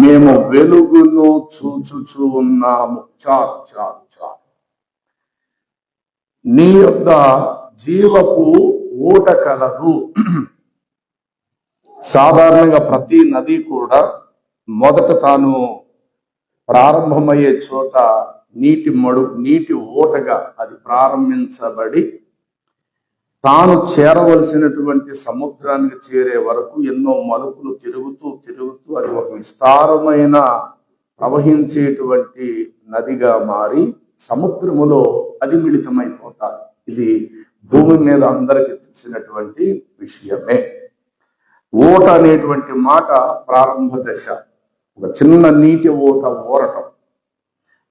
మేము వెలుగును చూచుచూ ఉన్నాము. చాలు చాలు చాలు. నీ యొక్క జీవపు ఊట కలదు. సాధారణంగా ప్రతి నది కూడా మొదట తాను ప్రారంభమయ్యే చోట నీటి ఊటగా అది ప్రారంభించబడి తాను చేరవలసినటువంటి సముద్రానికి చేరే వరకు ఎన్నో మలుపులు తిరుగుతూ అది ఒక విస్తారమైన ప్రవహించేటువంటి నదిగా మారి సముద్రములో అది మిళితమైపోతారు. ఇది భూమి మీద అందరికీ తెలిసినటువంటి విషయమే. ఓట అనేటువంటి మాట ప్రారంభ దశ, ఒక చిన్న నీటి ఊరటం.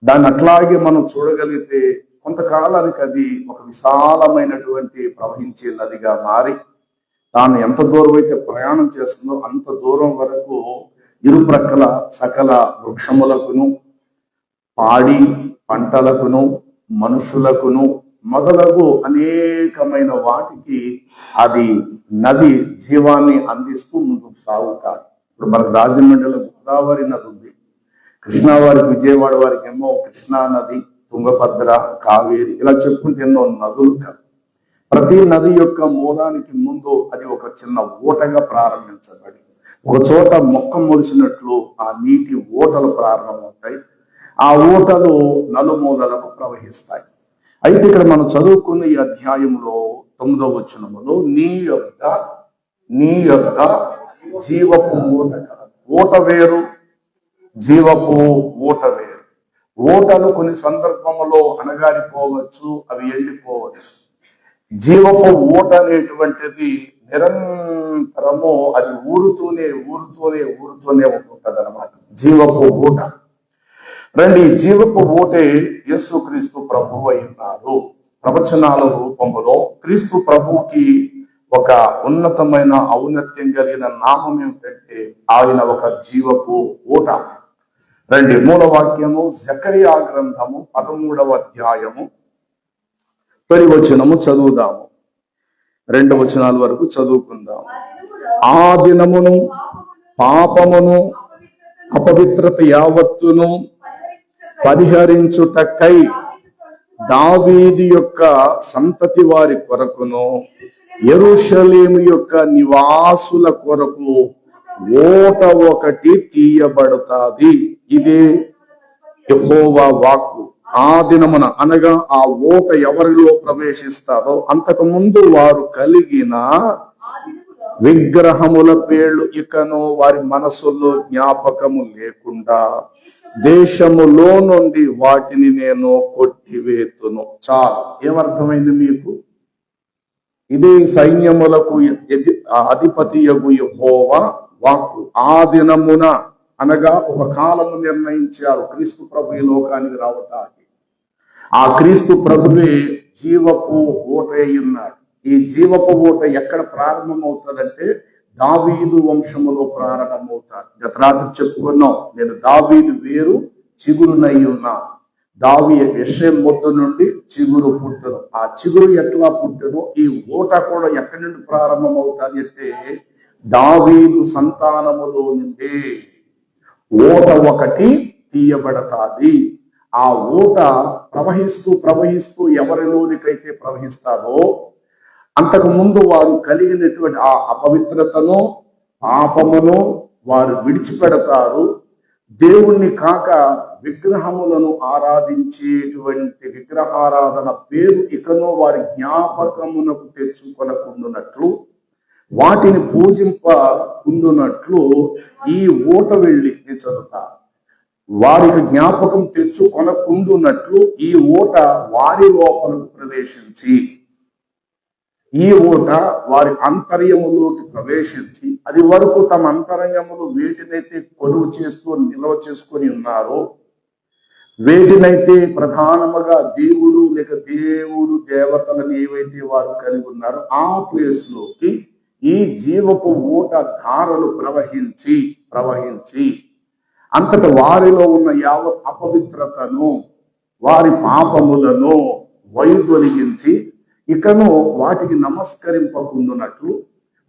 దాన్ని అట్లాగే మనం చూడగలిగితే కొంతకాలానికి అది ఒక విశాలమైనటువంటి ప్రవహించే నదిగా మారి తాను ఎంత దూరం అయితే ప్రయాణం చేస్తుందో అంత దూరం వరకు ఇరుప్రక్కల సకల వృక్షములకును, పాడి పంటలకును, మనుషులకును మొదలగు అనేకమైన వాటికి అది నది జీవాన్ని అందిస్తూ ముందుకు సాగుతారు. ఇప్పుడు మనకు రాజమండ్రిలో గోదావరి నది ఉంది, కృష్ణా వారికి విజయవాడ వారికి ఏమో కృష్ణా నది, తుంగభద్ర, కావేరి, ఇలా చెప్పుకుంటే ఎన్నో నదులు కాదు. ప్రతి నది యొక్క మూలానికి ముందు అది ఒక చిన్న ఊటగా ప్రారంభించబడి ఒక చోట మొక్క మొలిచినట్లు ఆ నీటి ఊటలు ప్రారంభమవుతాయి. ఆ ఊటలు నలుమూలలకు ప్రవహిస్తాయి. అయితే ఇక్కడ మనం చదువుకున్న ఈ అధ్యాయంలో 9వ వచనములో నీ యొక్క జీవపు ఊట కలదు. ఊట వేరు, జీవపు ఊట వేరు. ఊటలు కొన్ని సందర్భంలో అణగారిపోవచ్చు, అవి ఎండిపోవచ్చు. జీవపు ఊట అనేటువంటిది నిరంతరము అది ఊరుతూనే ఉంటుంటది అన్నమాట. జీవపు ఊట. రండి, జీవపు ఊటే యేసుక్రీస్తు ప్రభువు అయి ఉన్నారు. ప్రవచనాల రూపంలో క్రీస్తు ప్రభువుకి ఒక ఉన్నతమైన ఔన్నత్యం కలిగిన నామం ఏమిటంటే ఆయన ఒక జీవపు ఊట. రండి, మూలవాక్యము జకరియా గ్రంథము 13వ అధ్యాయము 10వ వచనము చదువుదాము. 2 వచనాల వరకు చదువుకుందాము. ఆ దినమును పాపమును అపవిత్రత యావత్తును పరిహరించుటకై దావీదు యొక్క సంతతి వారి కొరకును యెరూషలేము యొక్క నివాసుల కొరకు ఓట ఒకటి తీయబడుతాది. ఇదే యెహోవా వాక్కు. ఆ దినమున అనగా ఆ ఓట ఎవరిలో ప్రవేశిస్తారో అంతకు ముందు వారు కలిగిన విగ్రహముల పేర్లు ఇకను వారి మనసులో జ్ఞాపకము లేకుండా దేశములో నుండి వాటిని నేను కొట్టివేతును. చాలు. ఏమర్థమైంది మీకు? ఇది సైన్యములకు అధిపతియగు యెహోవా వాక్కు. ఆ దినమున అనగా ఒక కాలము నిర్ణయించారు క్రీస్తు ప్రభు ఈ లోకానికి రావటానికి. ఆ క్రీస్తు ప్రభువే జీవపు ఊట ఉన్నాడు. ఈ జీవపు ఊట ఎక్కడ ప్రారంభమవుతుందంటే దావీదు వంశములో ప్రారంభమవుతాడు. గత రాత్రి చెప్పుకున్నాం, నేను దావీదు వేరు చిగురునై ఉన్నా. యెషయం మొద్దు నుండి చిగురు పుట్టును. ఆ చిగురు ఎట్లా పుట్టును, ఈ ఊట కూడా ఎక్కడి నుండి ప్రారంభమవుతుంది అంటే దావీదు సంతానములో నుండి ఊట ఒకటి తీయబడతాది. ఆ ఊట ప్రవహిస్తూ ఎవరిలోనికైతే ప్రవహిస్తారో అంతకు ముందు వారు కలిగినటువంటి ఆ అపవిత్రతను, పాపమును వారు విడిచిపెడతారు. దేవుణ్ణి కాక విగ్రహములను ఆరాధించేటువంటి విగ్రహారాధన పేరు ఇకనో వారి జ్ఞాపకమునకు తెచ్చుకొనకుండునట్లు, వాటిని పూజింపకుండునట్లు ఈ ఊట వెళ్ళి నేను చదువుతా, వారికి జ్ఞాపకం తెచ్చుకొనకుండునట్లు ఈ ఊట వారి లోపలకు ప్రవేశించి, ఈ ఊట వారి అంతర్యములోకి ప్రవేశించి, అది వరకు తమ అంతరంగములు వేటినైతే కొలువు చేస్తూ నిల్వ చేసుకొని ఉన్నారో, వేటినైతే ప్రధానముగా దేవుడు లేక దేవుడు దేవతలను ఏవైతే వారు కలిగి ఉన్నారో ఆ ప్లేస్ లోకి ఈ జీవపు ఊట ధారలు ప్రవహించి అంతట వారిలో ఉన్న యావత్ అపవిత్రతను, వారి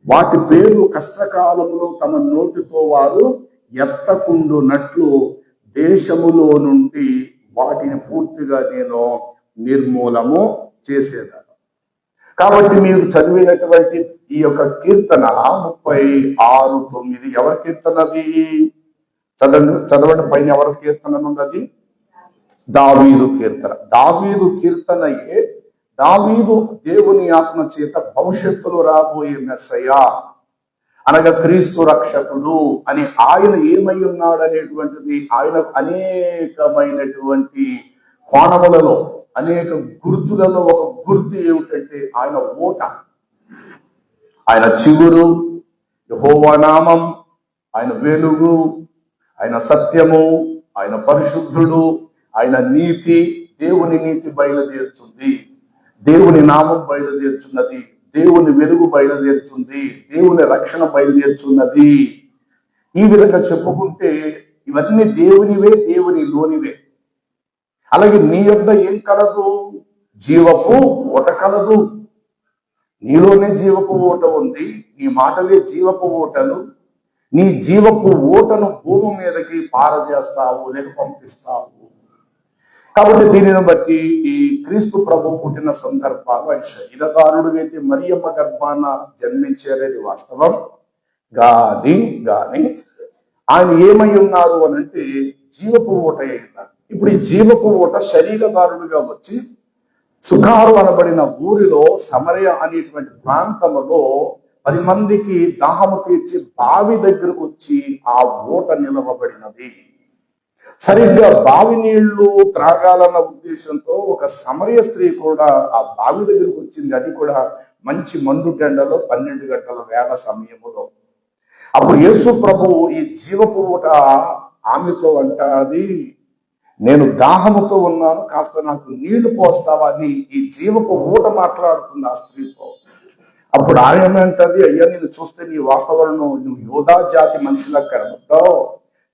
వాటి పేర్లు కష్టకాలంలో తమ నోటితో వారు ఎత్తకుండునట్లు దేశములో నుండి వాటిని పూర్తిగా నేను నిర్మూలము చేసేదాను. కాబట్టి మీరు చదివినటువంటి ఈ యొక్క కీర్తన 36:9 ఎవరి కీర్తన అది? చదవండి పైన ఎవరి కీర్తన ఉన్నది? దావీదు కీర్తన. దావీదు కీర్తనయే దావీదు దేవుని ఆత్మ చేత భవిష్యత్తులో రాబోయే మెస్సయ్య అనగా క్రీస్తు రక్షకుడు అని ఆయన ఏమై ఉన్నాడు అనేటువంటిది ఆయన అనేకమైనటువంటి కోణములలో అనేక గుర్తులలో ఒక గుర్తు ఏమిటంటే ఆయన ఓట, ఆయన చిగురు, యెహోవా నామం, ఆయన వెలుగు, ఆయన సత్యము, ఆయన పరిశుద్ధుడు, ఆయన నీతి. దేవుని నీతి బయలుదేరుతుంది, దేవుని నామం బయలుదేరుచున్నది, దేవుని వెలుగు బయలుదేరుతుంది, దేవుని రక్షణ బయలుదేరుచున్నది. ఈ విధంగా చెప్పుకుంటే ఇవన్నీ దేవునివే, దేవునిలోనివే. అలాగే నీ యొద్ద ఏం కలదు? జీవపు ఓట కలదు. నీలోనే జీవపు ఓట ఉంది. నీ మాటలే జీవపు ఓటలు. నీ జీవపు ఓటను భూమి మీదకి పారజేస్తావు, లేక పంపిస్తావు. కాబట్టి దీనిని బట్టి ఈ క్రీస్తు ప్రభు పుట్టిన సందర్భాలు ఆయన శరీరదారుడు అయితే మరియమ్మ గర్భాన జన్మించేది వాస్తవం గాని ఆయన ఏమై ఉన్నారు అని అంటే జీవపు ఓట అయినారు. ఇప్పుడు ఈ జీవపు ఓట శరీరదారుడుగా వచ్చి సుఖారు అనబడిన ఊరిలో సమరయ అనేటువంటి ప్రాంతంలో 10 మందికి దాహము తీర్చి బావి దగ్గరకు వచ్చి ఆ ఓట నిలవబడినది. సరిగ్గా బావి నీళ్లు త్రాగాలన్న ఉద్దేశంతో ఒక సమరయ స్త్రీ కూడా ఆ బావి దగ్గరకు వచ్చింది. అది కూడా మంచి మండు గంటలో 12 గంటల వేళ సమయములో. అప్పుడు యేసు ప్రభు ఈ జీవపు ఊట ఆమెతో అంటాది, నేను దాహముతో ఉన్నాను, కాస్త నాకు నీళ్లు పోస్తావా అని ఈ జీవపు ఊట మాట్లాడుతుంది ఆ స్త్రీతో. అప్పుడు ఆయన అంటది, అయ్యా నేను చూస్తే నీ వాతావరణం నువ్వు యోధా జాతి మనిషిలా కనబడతావు,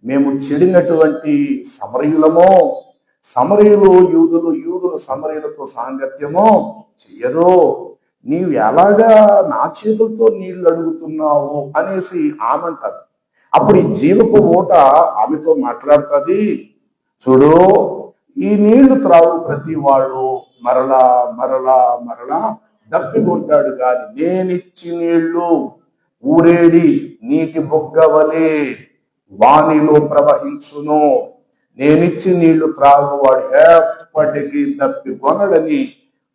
మేము చెడినటువంటి సమరయులమో, సమరయులు యూదులు, యూదులు సమరయులతో సాంగత్యమో చెయ్యరు, నీవు ఎలాగా నా చేతులతో నీళ్లు అడుగుతున్నావు అనేసి ఆమె అంటారు. అప్పుడు ఈ జీవపు ఓట ఆమెతో మాట్లాడుతుంది, చూడు ఈ నీళ్లు త్రాగు ప్రతి వాడు మరలా మరలా మరలా దప్పికొంటాడు, కానీ నేనిచ్చి నీళ్లు ఊరేడి నీటి బొగ్గవలే వాణిలో ప్రవహించును, నేనిచ్చి నీళ్లు త్రాగువాడు ఎప్పటికీ దప్పికొనడని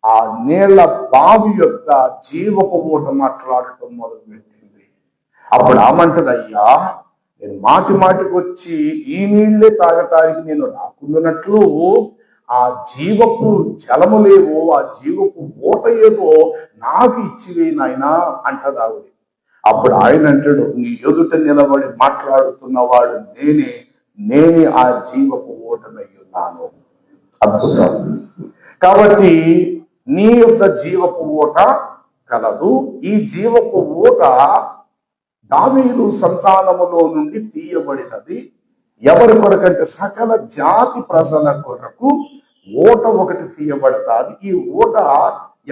ఆ నీళ్ల బావి యొక్క జీవపు ఊట మాట్లాడటం మొదలుపెట్టింది. అప్పుడు ఆమంటది, అయ్యా నేను మాటి మాటికి వచ్చి ఈ నీళ్లే తాగటానికి నేను రాకున్నట్లు ఆ జీవపు జలములేవో, ఆ జీవపు ఊట ఏవో నాకు ఇచ్చివే నాయనా అంటది ఆవిడ. అప్పుడు ఆయన అంటాడు, నీ ఎదుట నిలబడి మాట్లాడుతున్నవాడు నేనే ఆ జీవపు ఓటమై ఉన్నాను. అద్భుతం. కాబట్టి నీ యొక్క జీవపు ఓట కలదు. ఈ జీవపు ఓట దావీదు సంతానములో నుండి తీయబడినది. ఎవరి కొరకంటే సకల జాతి ప్రజల కొరకు ఓట ఒకటి తీయబడతాది. ఈ ఓట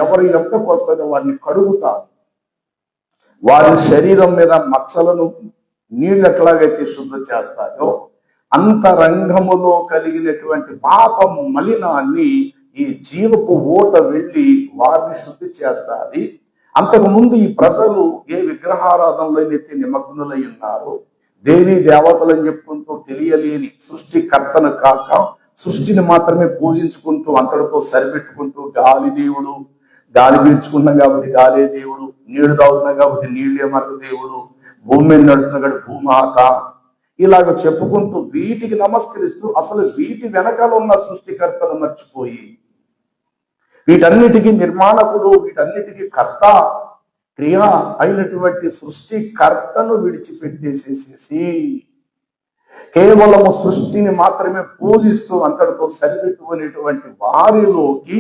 ఎవరి యొక్కకు వస్తుందో వారిని కడుగుతారు. వారి శరీరం మీద మచ్చలను నీళ్ళు ఎట్లాగైతే శుద్ధి చేస్తాయో అంతరంగములో కలిగినటువంటి పాపం మలినాన్ని ఈ జీవపు ఓట వెళ్ళి వారిని శుద్ధి చేస్తాది. అంతకుముందు ఈ ప్రజలు ఏ విగ్రహారాధనలో అయితే నిమగ్నులై ఉన్నారు, దేవీ దేవతలని చెప్పుకుంటూ తెలియలేని సృష్టికర్తను కాక సృష్టిని మాత్రమే పూజించుకుంటూ అంతటితో సరిపెట్టుకుంటూ గాలి దేవుడు, గాలి పీల్చుకున్నాం కాబట్టి గాలే దేవుడు, నీళ్లు తాగుతున్నాం కాబట్టి నీళ్ళే మనకు దేవుడు, భూమి మీద నడుస్తున్నాడు భూమాత, ఇలాగ చెప్పుకుంటూ వీటికి నమస్కరిస్తూ అసలు వీటి వెనకాల ఉన్న సృష్టికర్తను మర్చిపోయి వీటన్నిటికీ నిర్మాణకుడు, వీటన్నిటికీ కర్త క్రియ అయినటువంటి సృష్టికర్తను విడిచిపెట్టేసేసేసి కేవలము సృష్టిని మాత్రమే పూజిస్తూ అంతటితో సరిపెట్టుకునేటువంటి వారిలోకి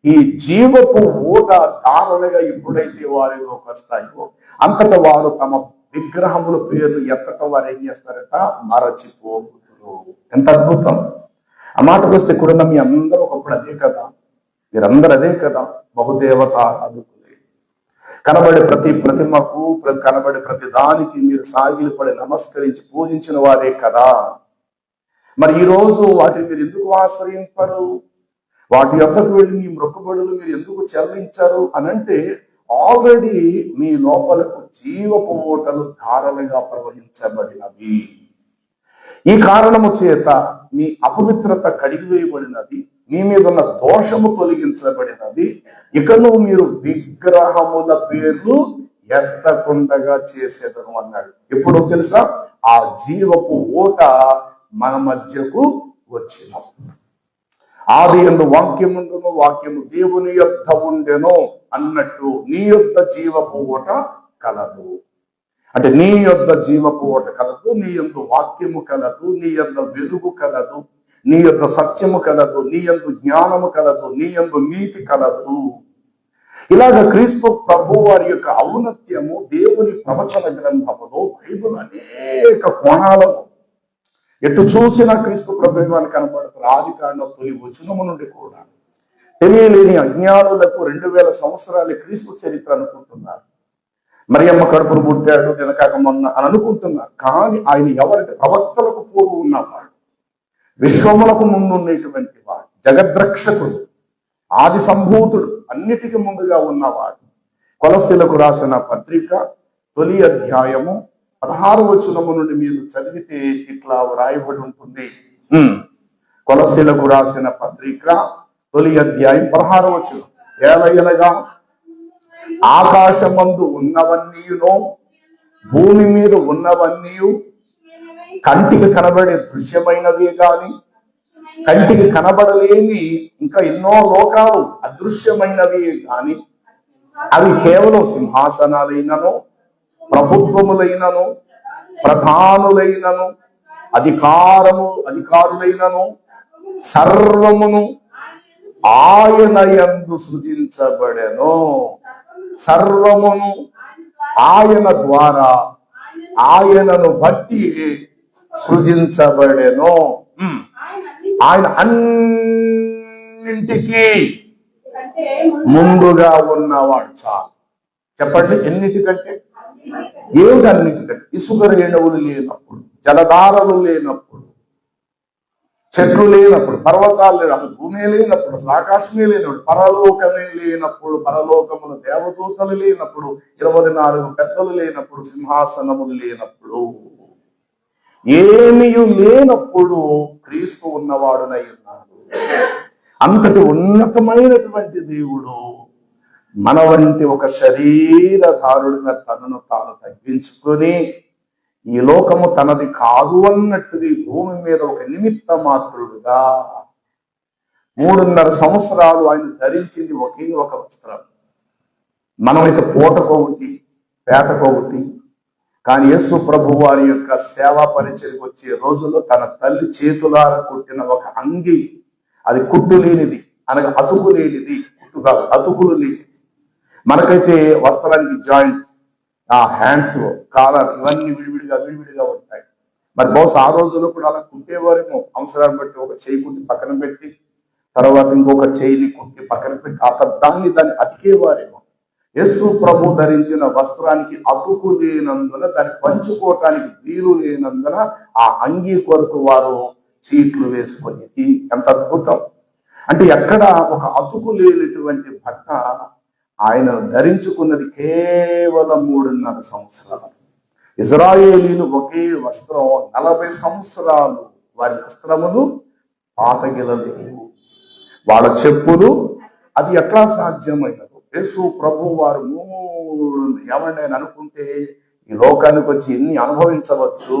ఈ జీవపు ఊట ధారలుగా ఎప్పుడైతే వారిలోకి వస్తాయో అంతటా వారు తమ విగ్రహముల పేర్లు ఎత్తట వారు ఏం చేస్తారట, మరచిపోతున్నారు. ఎంత అద్భుతం! ఆ మాటకు వస్తే కూడా మీ అందరూ ఒకప్పుడు అదే కదా, మీరందరూ అదే కదా, బహుదేవత ఆరాధకులే. కనబడే ప్రతి ప్రతిమకు, కనబడే ప్రతి దానికి మీరు సాగిలపడి నమస్కరించి పూజించిన వారే కదా. మరి ఈ రోజు వాటిని మీరు ఎందుకు ఆశ్రయింపరు? వాటి యొక్కకు వెళ్ళి మీ మొక్కుబడులు మీరు ఎందుకు చెల్లించరు అనంటే, ఆల్రెడీ మీ లోపలకు జీవపు ఓటలు ధారలుగా ప్రవహించబడినవి. ఈ కారణము చేత మీ అపవిత్రత కడిగివేయబడినది, మీ మీద ఉన్న దోషము తొలగించబడినది. ఇకను మీరు విగ్రహముల పేర్లు ఎత్తకుండగా చేసేదను అన్నాడు. ఎప్పుడో తెలుసా? ఆ జీవపు ఓట మన మధ్యకు వచ్చినప్పుడు. ఆది యందు వాక్యముండును, వాక్యము దేవుని యొద్ద ఉండెను అన్నట్టు నీ యొద్ద జీవపు ఓట కలదు. అంటే నీ యొద్ద జీవపు ఓట కలదు, నీ యందు వాక్యము కలదు, నీ యొద్ద వెలుగు కలదు, నీ యొద్ద సత్యము కలదు, నీ యందు జ్ఞానము కలదు, నీ యందు నీతి కలదు. ఇలాగ క్రీస్తు ప్రభు వారి యొక్క ఔన్నత్యము దేవుని ప్రవచన గ్రంథములో, బైబిల్ అనేక కోణాలను ఎటు చూసిన క్రీస్తు ప్రభుత్వాన్ని కనబడుతున్నారు. ఆది కాండం తొలి వచనము నుండి కూడా తెలియలేని అజ్ఞానులకు 2000 సంవత్సరాలు క్రీస్తు చరిత్ర అనుకుంటున్నారు. మరియమ్మ కడుపును పుట్టాడు వెనకాక మొన్న అని అనుకుంటున్నారు. కానీ ఆయన ఎవరికి? ప్రవక్తలకు పూర్వం ఉన్నవాడు, విశ్వములకు ముందున్నటువంటి వాడు, జగద్రక్షకుడు, ఆది సంభూతుడు, అన్నిటికీ ముందుగా ఉన్నవాడు. కొలస్సీలకు రాసిన పత్రిక తొలి అధ్యాయము 16వ వచనము నుండి మీరు చదివితే ఇట్లా వ్రాయబడి ఉంటుంది. కొలస్సీలకు రాసిన పత్రిక తొలి అధ్యాయం 16వ వచనం, ఏలయనగా ఆకాశమందు ఉన్నవన్నీయును భూమి మీద ఉన్నవన్నీ కంటికి కనబడే దృశ్యమైనవే కాని కంటికి కనబడలేని ఇంకా ఎన్నో లోకాలు అదృశ్యమైనవి కాని అవి కేవలం సింహాసనాలైనను, ప్రభుత్వములైనను, ప్రధానులైనను, అధికారులైనను సర్వమును ఆయన యందు సృజించబడెను. సర్వమును ఆయన ద్వారా, ఆయనను బట్టి సృజించబడెను. ఆయన అన్నింటికీ ముందుగా ఉన్నవాడు. చాలు చెప్పండి, ఎన్నిటికంటే? ఏమిటి అన్నిటికంటే? ఇసుక రేణువులు లేనప్పుడు, జలధారలు లేనప్పుడు, చెట్లు లేనప్పుడు, పర్వతాలు లేనప్పుడు, భూమి లేనప్పుడు, ఆకాశమే లేనప్పుడు, పరలోకమే లేనప్పుడు, పరలోకములు దేవదూతలు లేనప్పుడు, 24 పెద్దలు లేనప్పుడు, సింహాసనములు లేనప్పుడు, ఏమీ లేనప్పుడు క్రీస్తు ఉన్నవాడునై ఉన్నాడు. అంతటి ఉన్నతమైనటువంటి దేవుడు మన వంటి ఒక శరీరధారుడిగా తనను తాను తగ్గించుకొని ఈ లోకము తనది కాదు అన్నట్టుగా భూమి మీద ఒక నిమిత్త మాత్రుడుగా 3.5 సంవత్సరాలు ఆయన ధరించింది ఒకే ఒక వస్త్రం. మనమైతే పూటకొకటి, పేటకొకటి. కానీ యేసు ప్రభు వారి యొక్క సేవా పరిచయకు వచ్చే రోజుల్లో తన తల్లి చేతులారా కుట్టిన ఒక అంగి, అది కుట్టు లేనిది, అనగా అతుకు లేనిది, కుట్టు కాదు అతుకులు లేనిది. మనకైతే వస్త్రానికి జాయింట్, ఆ హ్యాండ్స్, కాలర్ ఇవన్నీ విడివిడిగా ఉంటాయి. మరి బహుశా ఆ రోజుల్లో కూడా అలా కుట్టేవారేమో. అవసరాన్ని బట్టి ఒక చేయి కుట్టి పక్కన పెట్టి, తర్వాత ఇంకొక చేయిని కుట్టి పక్కన పెట్టి దాన్ని అతికేవారేమో. యేసు ప్రభు ధరించిన వస్త్రానికి అతుకు లేనందున, దాన్ని పంచుకోవటానికి వీలు లేనందున ఆ అంగీ కొరకు వారు చీట్లు వేసుకొని, ఎంత అద్భుతం! అంటే ఎక్కడ ఒక అతుకు లేనటువంటి బట్ట ఆయన ధరించుకున్నది కేవలం 3.5 సంవత్సరాలు. ఇజ్రాయేలీలు ఒకే వస్త్రం 40 సంవత్సరాలు వారి వస్త్రములు పాతగిలలేవు, వాళ్ళ చెప్పులు. అది ఎట్లా సాధ్యమైనది? యేసు ప్రభు వారు ఏమన్నా అనుకుంటే ఈ లోకానికి వచ్చి ఎన్ని అనుభవించవచ్చు,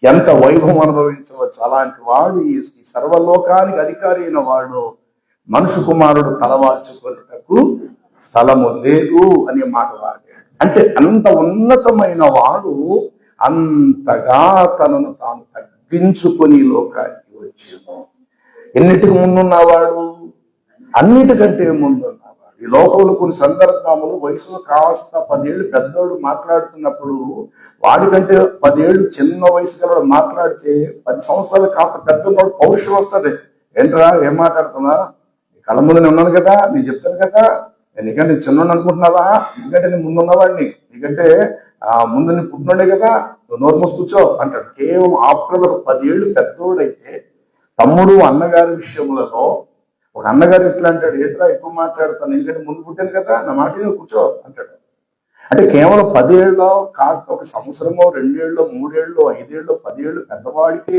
ఎంత వైభవం అనుభవించవచ్చు. అలాంటి వాడు ఈ సర్వలోకానికి అధికారి అయిన వాడు మనుషు కుమారుడు తలవాల్చుకున్నటకు స్థలము లేదు అనే మాట వాడాడు. అంటే అంత ఉన్నతమైన వాడు అంతగా తనను తాను తగ్గించుకొని లోకానికి వచ్చాను. ఎన్నిటికి ముందున్నవాడు? అన్నిటికంటే ముందున్నవాడు. ఈ లోకంలో కొన్ని సందర్భములు వయసులో కాస్త 10 ఏళ్ళు పెద్దోడు మాట్లాడుతున్నప్పుడు వాడికంటే 10 ఏళ్ళు చిన్న వయసు గల మాట్లాడితే 10 సంవత్సరాలు కాస్త పెద్దవాడు పౌరుషం వస్తుంది. ఏంట్రా ఏం మాట్లాడుతున్నా? కళ్ళ ముందు నేను ఉన్నాను కదా, నేను చెప్తాను కదా, నీకంటే చిన్నోడు అనుకుంటున్నావా? ఎందుకంటే నేను ముందున్నవాడిని, నీకంటే ముందు నేను పుట్టినోడే కదా, నువ్వు నోరు మూసి కూర్చో అంటాడు. కేవలం ఆఫ్టర్ ఒక 10 ఏళ్ళు పెద్దోడైతే తమ్ముడు అన్నగారి విషయంలో ఒక అన్నగారు ఎట్లా అంటాడు, ఏట్లా ఎక్కువ మాట్లాడతాను, ఎందుకంటే ముందు పుట్టాను కదా, నా మాట కూర్చో అంటాడు. అంటే కేవలం 10 ఏళ్ళలో కాస్త ఒక సంవత్సరమో 2 ఏళ్ళు 3 ఏళ్ళు 5 ఏళ్ళు 10 ఏళ్ళు పెద్దవాడికి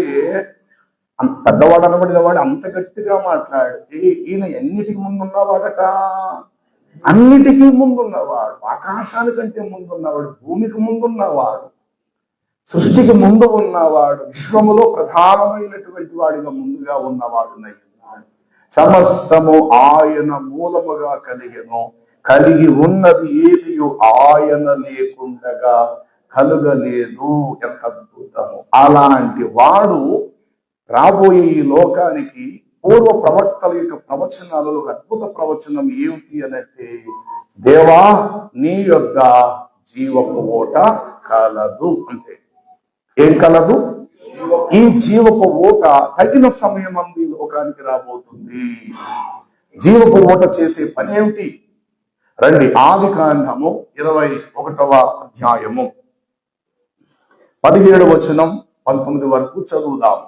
పెద్దవాడు అనబడిన వాడు అంత గట్టిగా మాట్లాడితే ఈయన ఎన్నిటికి ముందు ఉన్నవాడట? అన్నిటికీ ముందున్నవాడు, ఆకాశానికంటే ముందున్నవాడు, భూమికి ముందున్నవాడు, సృష్టికి ముందు ఉన్నవాడు, విశ్వములో ప్రధానమైనటువంటి వాడిగా ముందుగా ఉన్నవాడు నయ్యున్నాడు. సమస్తము ఆయన మూలముగా కలిగెను, కలిగి ఉన్నది ఏది ఆయన లేకుండగా కలుగలేదు. ఎంత అద్భుతము! అలాంటి వాడు రాబోయే ఈ లోకానికి పూర్వ ప్రవక్తల యొక్క ప్రవచనాలలో అద్భుత ప్రవచనం ఏమిటి అనంటే, దేవా నీ యొక్క జీవపు ఓట కలదు. అంటే ఏం కలదు? ఈ జీవపు ఓట తగిన సమయం అంది లోకానికి రాబోతుంది. జీవపు ఓట చేసే పని ఏమిటి? రండి, ఆదికాండము 21వ అధ్యాయము 17 వచనం 19 వరకు చదువుదాము.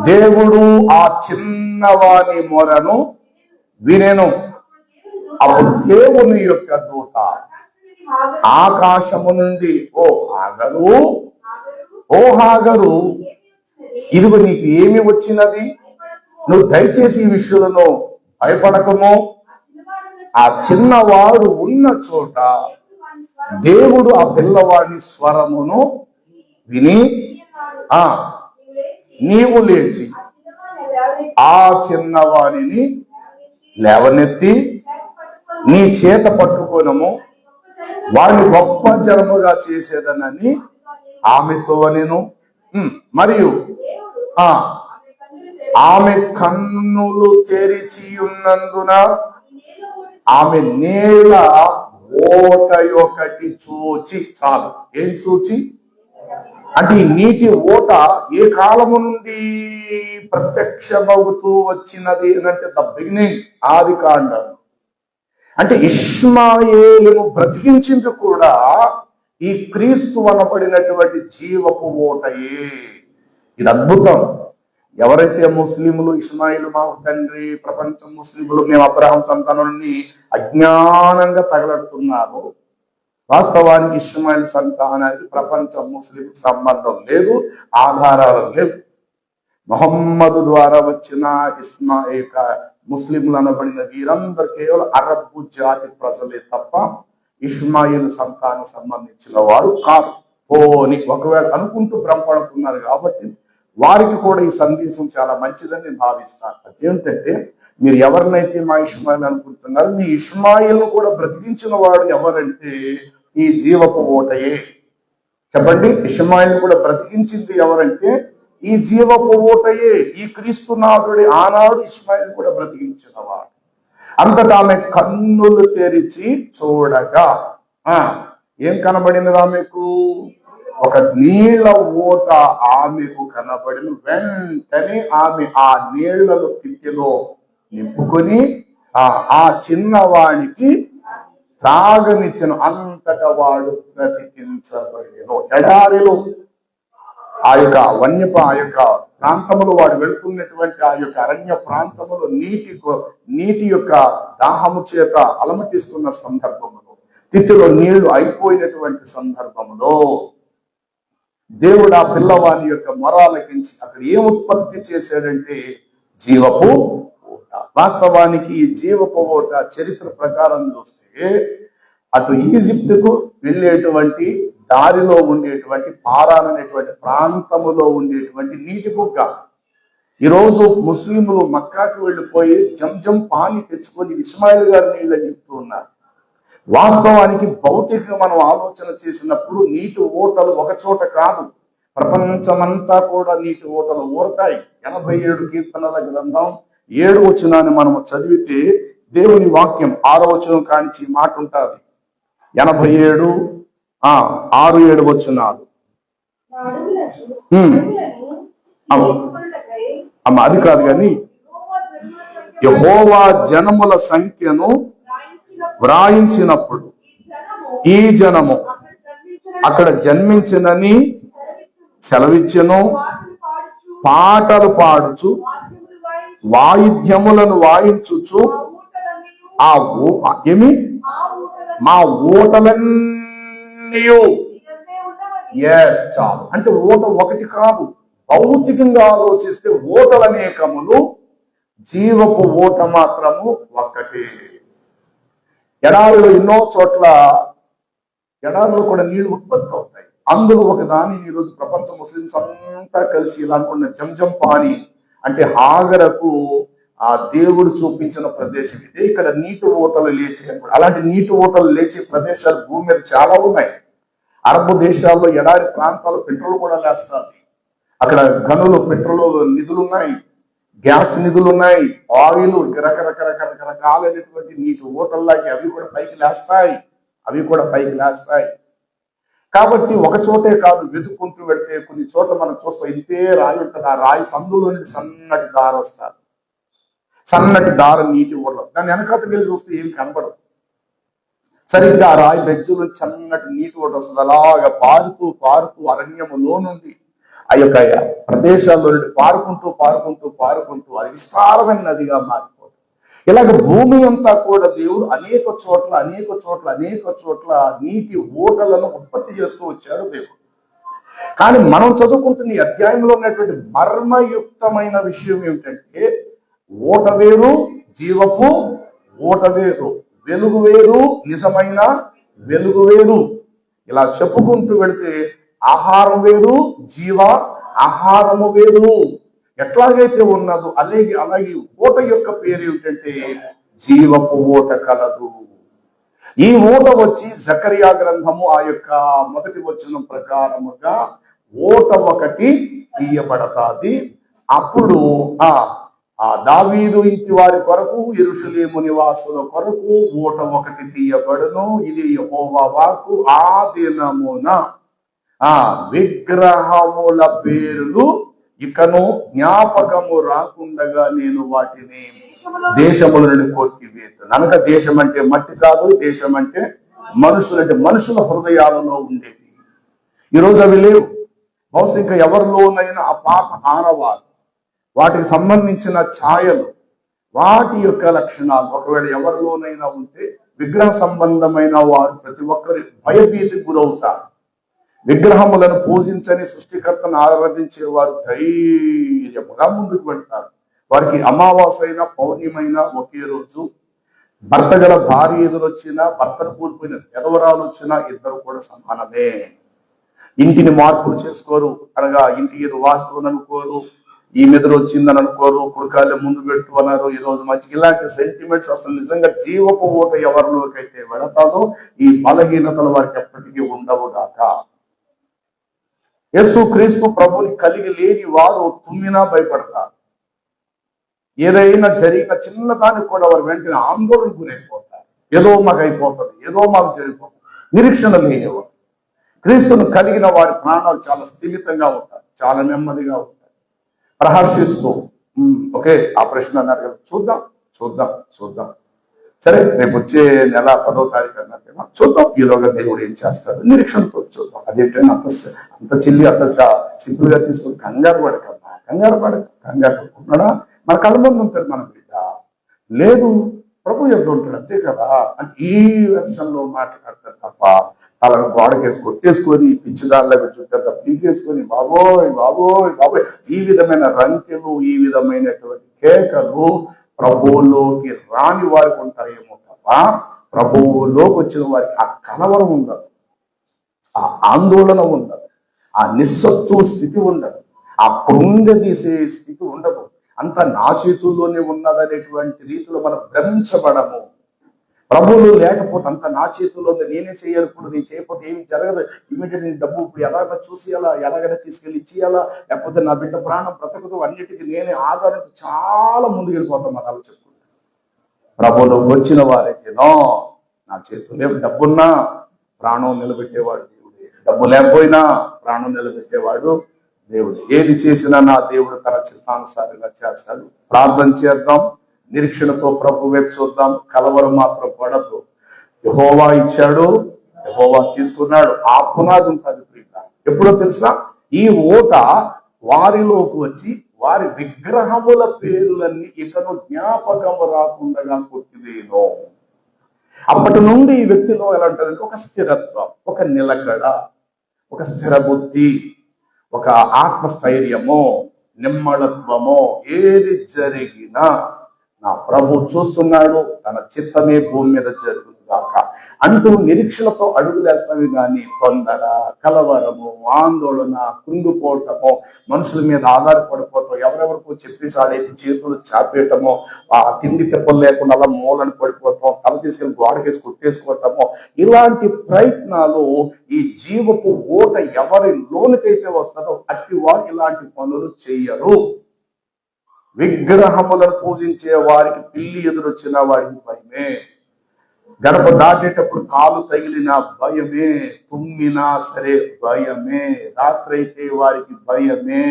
దేవుడు ఆ చిన్నవాని మొరను వినెను. అప్పుడు దేవుని యొక్క దూత ఆకాశము నుండి, ఓ హాగరు, ఇదిగో నీకు ఏమి వచ్చినది, నువ్వు దయచేసి ఈ విషయంలో భయపడకము. ఆ చిన్నవాడు ఉన్న చోట దేవుడు ఆ పిల్లవాడి స్వరమును విని, నీవు లేచి ఆ చిన్నవాడిని లేవనెత్తి నీ చేత పట్టుకోనము, వాడిని గొప్ప జనముగా చేసేదనని ఆమెతో నేను. మరియు ఆమె కన్నులు తెరిచి ఉన్నందున ఆమె నేల ఓట ఒకటి చూచి, చాలు. ఏం చూచి అంటే ఈ నీటి ఓట ఏ కాలము నుండి ప్రత్యక్షమవుతూ వచ్చినది అంటే ద బిగినింగ్, ఆదికాండం. అంటే ఇష్మాయేలును బ్రతికించింది కూడా ఈ క్రీస్తు అనబడినటువంటి జీవపు ఓటయే. ఇది అద్భుతం. ఎవరైతే ముస్లింలు ఇష్మాయిలు మా తండ్రి, ప్రపంచం ముస్లింలు మేము అబ్రహాం సంతానాన్ని అజ్ఞానంగా తగలడుతున్నారు, వాస్తవానికి ఇష్మాయిల్ సంతానానికి ప్రపంచం ముస్లిం సంబంధం లేదు, ఆధారాలు లేవు. మొహమ్మదు ద్వారా వచ్చిన ముస్లింలు అనబడిన వీరందరూ కేవలం అరబ్బు జాతి ప్రజలే తప్ప ఇష్మాయిల్ సంతానం సంబంధించిన వారు కాదు. పోని ఒకవేళ అనుకుంటూ భ్రమపడుతున్నారు కాబట్టి వారికి కూడా ఈ సందేశం చాలా మంచిదని నేను భావిస్తాను. అదేంటంటే, మీరు ఎవరినైతే మా ఇష్మాయిల్ అనుకుంటున్నారు, మీ ఇష్మాయిల్ను కూడా బ్రతికించిన వాడు ఎవరంటే ఈ జీవపు ఓటయే. చెప్పండి, ఇష్మాయిల్ను కూడా బ్రతికించింది ఎవరంటే ఈ జీవపు ఓటయే. ఈ క్రీస్తునాథుడి ఆనాడు ఇష్మాయిల్ కూడా బ్రతికించిన వాడు. అంతటా ఆమె కన్నులు తెరిచి చూడగా ఏం కనబడినది ఆమెకు? ఒక నీళ్ల ఓట ఆమెకు కనబడిన. వెంటనే ఆమె ఆ నీళ్లను తిత్తిలో నింపుకొని ఆ చిన్నవాడికి త్రాగనిచ్చిన. అంతటా వాడు బ్రతికించబడెను. ఎడారిలో ఆ యొక్క ప్రాంతములో వాడు వెళుతున్నటువంటి ఆ యొక్క అరణ్య ప్రాంతములో నీటి యొక్క దాహము చేత అలమటిస్తున్న సందర్భములో, తిత్తిలో నీళ్లు అయిపోయినటువంటి సందర్భంలో దేవుడు ఆ పిల్లవాని యొక్క మొరాలకించి అక్కడ ఏం ఉత్పత్తి చేశాడంటే జీవపు ఓట. వాస్తవానికి ఈ జీవపు ఓట చరిత్ర ప్రకారం చూస్తే అటు ఈజిప్టుకు వెళ్ళేటువంటి దారిలో ఉండేటువంటి పారాన్ అనేటువంటి ప్రాంతములో ఉండేటువంటి నీటి బుగ్గ. ఈరోజు ముస్లింలు మక్కాకి వెళ్ళిపోయి జంజం పాని తెచ్చుకొని ఇస్మాయిల్ గారి నీళ్ళని చెప్తూ ఉన్నారు. వాస్తవానికి భౌతికంగా మనం ఆలోచన చేసినప్పుడు నీటి ఓటలు ఒక చోట కాదు, ప్రపంచమంతా కూడా నీటి ఓటలు ఊరతాయి. 87 కీర్తనల గ్రంథం 7వ వచనాన్ని మనము చదివితే దేవుని వాక్యం 6వ వచనం కానించి మాట ఉంటుంది. 87 6-7 వచనాలు. అది కాదు కానీ యెహోవా జనముల సంఖ్యను వ్రాయించినప్పుడు ఈ జనము అక్కడ జన్మించినని సెలవిచ్చెను. పాటలు పాడుచు వాయిద్యములను వాయించుచు మా ఊటలన్నీ చాలు. అంటే ఊట ఒకటి కాదు, భౌతికంగా ఆలోచిస్తే ఊటలు అనేకములు, జీవపు ఊట మాత్రము ఒక్కటే. ఎడారిలో ఎన్నో చోట్ల ఎడారిలో కూడా నీళ్లు ఉత్పత్తి అవుతాయి. అందులో ఒక దాన్ని ఈరోజు ప్రపంచ ముస్లిమ్స్ అంతా కలిసి ఇలా అనుకున్న జంజం పాని అంటే హాగరకు ఆ దేవుడు చూపించిన ప్రదేశం ఇదే. ఇక్కడ నీటి ఊటలు లేచే, అలాంటి నీటి ఊటలు లేచే ప్రదేశాలు భూమి మీద చాలా ఉన్నాయి. అరబ్ దేశాల్లో ఎడారి ప్రాంతాల్లో పెట్రోల్ కూడా లేస్తారు. అక్కడ గనులు పెట్రోల్ నిధులు ఉన్నాయి, గ్యాస్ నిధులు ఉన్నాయి, ఆయిల్ రకరకాలైనటువంటి నీటి ఊటల్లాగి అవి కూడా పైకి లేస్తాయి. కాబట్టి ఒక చోటే కాదు, వెతుక్కుంటూ వెళ్తే కొన్ని చోట్ల మనం చూస్తాం ఇంతే రాయి ఉంటుంది. ఆ రాయి సందులో నుంచి సన్నటి దార వస్తారు, సన్నటి దార నీటి ఊర్లో. దాన్ని వెనకాతకి వెళ్ళి చూస్తే ఏం కనపడదు. సరిగ్గా ఆ రాయి బెజ్జులో సన్నటి నీటి ఊట వస్తుంది. అలాగా పారుతూ అరణ్యములో నుండి ఆ యొక్క ప్రదేశాల్లో నుండి పారుకుంటూ అది విస్తారమైన నదిగా మారిపోతుంది. ఇలాగ భూమి అంతా కూడా దేవుడు అనేక చోట్ల నీటి ఊటలను ఉత్పత్తి చేస్తూ వచ్చాడు దేవుడు. కానీ మనం చదువుకుంటున్న ఈ అధ్యాయంలో ఉన్నటువంటి మర్మయుక్తమైన విషయం ఏమిటంటే, ఊట వేరు, జీవపు ఊట వేరు, వెలుగు వేరు, నిజమైన వెలుగు వేరు. ఇలా చెప్పుకుంటూ వెళితే ఆహారం వేరు, జీవ ఆహారము వేరు. ఎట్లాగైతే ఉన్నదో అలాగే ఊట యొక్క పేరు ఏమిటంటే జీవపు ఊట కలదు. ఈ ఊట వచ్చి జకరియా గ్రంథము ఆ యొక్క 1వ వచనం ప్రకారముగా ఊట ఒకటి తీయబడతాది. అప్పుడు ఆ దావీదు ఇంటి వారి కొరకు, యెరూషలేము నివాసుల కొరకు ఊట ఒకటి తీయబడును. ఇది యెహోవా వాక్కు. ఆ దినమున విగ్రహముల పేర్లు ఇకను జ్ఞాపకము రాకుండగా నేను వాటిని దేశముల నుండి కొట్టివేతును. అనక దేశం అంటే మట్టి కాదు, దేశం అంటే మనుషులు, అంటే మనుషుల హృదయాలలో ఉండేది. ఈరోజు అవి లేవు. బహుశా ఇంకా ఎవరిలోనైనా ఆ పాత ఆనవాలు, వాటికి సంబంధించిన ఛాయలు, వాటి యొక్క లక్షణాలు ఒకవేళ ఎవరిలోనైనా ఉంటే విగ్రహ సంబంధమైన వారు ప్రతి ఒక్కరి భయభీతికి గురవుతారు. విగ్రహములను పూజించని సృష్టికర్తను ఆరాధించేవారు ధైర్యముగా ముందుకు వెళ్తారు. వారికి అమావాస్య పౌర్ణిమైనా ఒకే రోజు. భర్త గల భార్య ఎదురొచ్చినా, భర్తను కూలిపోయిన ఎదవరాలు వచ్చినా ఇద్దరు కూడా సమానమే. ఇంటిని మార్పులు చేసుకోరు, అనగా ఇంటి ఏదో వాస్తవం అనుకోరు, ఈ మెదడు వచ్చిందని అనుకోరు, కుడుకాలే ముందు పెట్టు అన్నారు. ఈ రోజు మంచి ఇలాంటి సెంటిమెంట్స్ అసలు నిజంగా జీవపు ఊట ఎవరిలోకైతే వెళతాదో ఈ బలహీనతలు వారికి ఎప్పటికీ ఉండవుగాక. యేసు క్రీస్తు ప్రభుని కలిగి లేని వారు తుమ్మినా భయపడతారు. ఏదైనా జరిగిన చిన్నదానికి కూడా వారు వెంటనే ఆందోళన గురైపోతారు. ఏదో మాకు అయిపోతుంది, ఏదో మాకు జరిగిపోతుంది. నిరీక్షణ లేనివారు. క్రీస్తును కలిగిన వారి ప్రాణాలు చాలా స్థిమితంగా ఉంటారు, చాలా నెమ్మదిగా ఉంటారు, ప్రహర్షిస్తూ ఓకే ఆ ప్రశ్న అన్నారు కదా, చూద్దాం సరే రేపు వచ్చే నెల 10వ తారీఖు అన్నట్టుగా చూద్దాం, ఈలోగా దేవుడు ఏం చేస్తాడు నిరీక్షణతో చూద్దాం. అదేంటంటే అంత చిల్లి అంత సింపుల్ గా తీసుకుని కంగారు పడుకున్నాడా? మన కళ్ళ ముందు ఉంటాడు మన బిడ్డ, లేదు ప్రభు ఎప్పుడు ఉంటాడు అంతే కదా అని ఈ వెర్షన్లో మాట్లాడతారు తప్ప వాళ్ళని గోడకేసి కొట్టేసుకొని పిచ్చిదారులకు చుట్టూ పీకేసుకొని బాబోయ్ ఈ విధమైన రంకెలు, ఈ విధమైనటువంటి కేకలు ప్రభువులోకి రాని వారికి ఉంటాయేమో తప్ప ప్రభువులోకి వచ్చిన వారికి ఆ కలవరం ఉండదు, ఆ ఆందోళన ఉండదు, ఆ నిస్సత్తు స్థితి ఉండదు, ఆ కృంగదీసే స్థితి ఉండదు. అంత నా చేతుల్లోనే ఉన్నదనేటువంటి రీతిలో మనం భ్రమించబడము. ప్రభువులు లేకపోతే అంత నా చేతుల్లో నేనే చేయాలి, ఇప్పుడు నేను చేయకపోతే ఏమి జరగదు. ఇమీడియట్ నేను డబ్బు ఇప్పుడు ఎలాగైనా తీసుకెళ్ళి ఇచ్చేయాలా, లేకపోతే నా బిడ్డ ప్రాణం బ్రతకదు, అన్నిటికీ నేనే ఆధారంతో చాలా ముందుకు వెళ్ళిపోతాం. మన అలా చెప్పుకుంటాం. ప్రభువులోకి వచ్చిన వారైతే నా చేతుల్లో డబ్బున్నా ప్రాణం నిలబెట్టేవాడు దేవుడే, డబ్బు లేకపోయినా ప్రాణం నిలబెట్టేవాడు దేవుడు. ఏది చేసినా నా దేవుడు తన చిత్తానుసారంగా చేస్తాడు. ప్రార్థన చేద్దాం. నిరీక్షణతో ప్రభు వైపు చూద్దాం. కలవరం మాత్రం పడద్దు. యెహోవా ఇచ్చాడు, యెహోవా తీసుకున్నాడు. ఆ పునాది ఉంటుంది ప్రియులారా. ఎప్పుడో తెలుసా? ఈ ఓట వారిలోకి వచ్చి వారి విగ్రహముల పేర్లన్నీ ఇకను జ్ఞాపకము రాకుండా కొట్టివేయను. అప్పటి నుండి ఈ వ్యక్తిలో ఎలా ఉంటుందంటే ఒక స్థిరత్వం, ఒక నిలకడ, ఒక స్థిర బుద్ధి, ఒక ఆత్మస్థైర్యము, నిమ్మళత్వము. ఏది జరిగినా నా ప్రభు చూస్తున్నాడు, తన చిత్తమే భూమి మీద జరుగుతుందాక అంటూ నిరీక్షణతో అడుగులేస్తావి. కానీ తొందర, కలవరము, ఆందోళన, కృంగిపోవటము, మనుషుల మీద ఆధారపడిపోవటం, ఎవరెవరికో చెప్పేసి ఆడేసి చేతులు చాపేయటము, ఆ తిండి తిప్పలు లేకుండా అలా మూలను పడిపోవటం, తల తీసుకెళ్ళి గోడకేసి కొట్టేసుకోవటము, ఇలాంటి ప్రయత్నాలు ఈ జీవపు ఓట ఎవరి లోనికైతే వస్తుందో అట్టి వారు ఇలాంటి పనులు చెయ్యరు. విగ్రహములను పూజించే వారికి పిల్లి ఎదురొచ్చిన వారికి భయమే, గడప దాటేటప్పుడు కాలు తగిలిన భయమే, తుమ్మినా సరే భయమే, రాత్రైతే వారికి భయమే,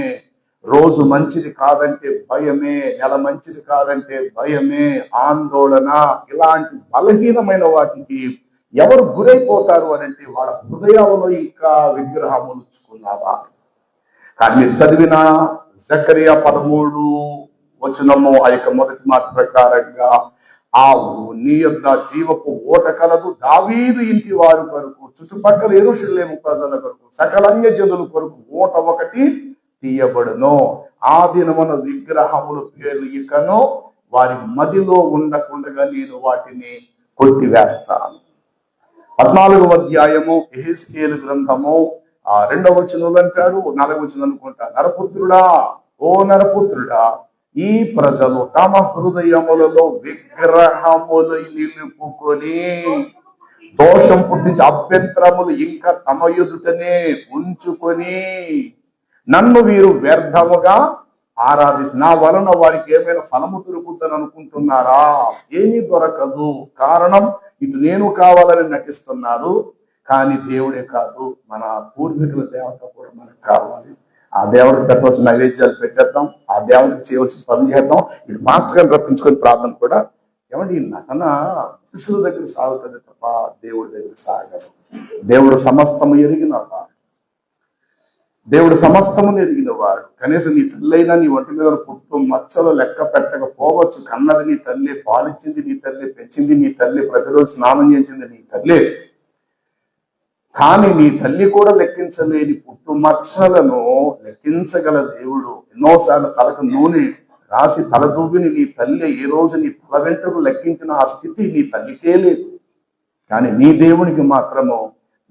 రోజు మంచిది కాదంటే భయమే, నెల మంచిది కాదంటే భయమే, ఆందోళన. ఇలాంటి బలహీనమైన వాటికి ఎవరు గురైపోతారు అని అంటే వాళ్ళ హృదయాలలో ఇంకా విగ్రహం ఉంచుకున్నావా. కానీ మీరు చదివిన జకరియా 13 ఆ యొక్క మొదటి మాట ప్రకారంగా ఆ నీ యొక్క జీవపు ఓట కలదు, దావీదు ఇంటి వారి కొరకు, చుట్టుపక్కల యెరూషలేము ప్రజల కొరకు, సకల అన్యజనుల కొరకు ఓట ఒకటి తీయబడును. ఆ దినమున విగ్రహముల పేర్లు ఇకను వారి మదిలో ఉండకుండా నేను వాటిని కొట్టివేస్తాను. 14వ అధ్యాయము యెహెజ్కేలు గ్రంథము 2వ వచనంలో అంటాడు, 4వ వచనం అనుకుంటా, నరపుత్రుడా, ఓ నరపుత్రుడా, ఈ ప్రజలు తమ హృదయములలో విగ్రహములు నిలుపుకొని దోషం పుట్టించి అభ్యంతరములు ఇంకా తమ ఎదుటనే ఉంచుకొని నన్ను వీరు వ్యర్థముగా ఆరాధిస్తారు. నా వలన వారికి ఏమైనా ఫలము దొరుకుతుందని అనుకుంటున్నారా? ఏమీ దొరకదు. కారణం, ఇటు నేను కావాలని నటిస్తున్నారు, కానీ దేవుడే కాదు, మన పూర్వీకుల దేవత కూడా మనకు కావాలి. ఆ దేవుడికి పెట్టవలసిన నైవేద్యాలు పెట్టేద్దాం, ఆ దేవుడికి చేయవలసిన పనులు చేద్దాం. ఇటు మాస్టర్ గారిని రప్పించుకొని ప్రార్థన కూడా. ఏమంటే ఈ నటన పురుషుల దగ్గర సాగుతుంది తప్ప దేవుడి దగ్గర సాగదు. దేవుడు సమస్తము ఎరిగినవాడు, దేవుడు సమస్తమును ఎరిగినవాడు. కనీసం నీ తల్లైనా నీ ఒంటి మీద పుట్టు మచ్చలు లెక్క పెట్టకపోవచ్చు. కన్నది నీ తల్లి, పాలిచ్చింది నీ తల్లి, పెంచింది నీ తల్లి, ప్రతిరోజు స్నానం చేసింది నీ తల్లి. కానీ నీ తల్లి కూడా లెక్కించలేని పుట్టు మచ్చలను లెక్కించగల దేవుడు. ఎన్నోసార్లు తలకు నూనె రాసి తలదూబిని నీ తల్లి ఏ రోజు నీ తల వెంట్రుకు లెక్కించిన ఆ స్థితి నీ తల్లికే లేదు. కానీ నీ దేవునికి మాత్రము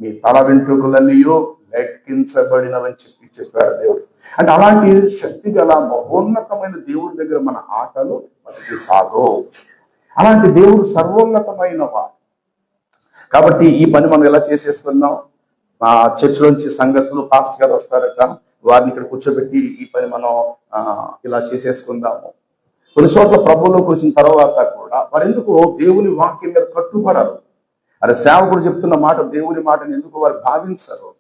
నీ తల వెంట్రుకలన్నయో లెక్కించబడినవని చెప్పాడు దేవుడు. అంటే అలాంటి శక్తి గల మహోన్నతమైన దేవుడి దగ్గర మన ఆటలు మనకి సాగు. అలాంటి దేవుడు సర్వోన్నతమైన వాడు. కాబట్టి ఈ పని మనం ఎలా చేసేసుకుందాం. మా చర్చిలోంచి సంఘస్థులు పాస్టర్ గారు వస్తారట, వారిని ఇక్కడ కూర్చోబెట్టి ఈ పని మనం ఇలా చేసేసుకుందాము. కొన్ని చోట్ల ప్రభువులోకి వచ్చిన తర్వాత కూడా వారు ఎందుకు దేవుని వాక్యం మీద కట్టుబడరు. అరే సేవకుడు చెప్తున్న మాట దేవుని మాటను ఎందుకు వారు భావించరు.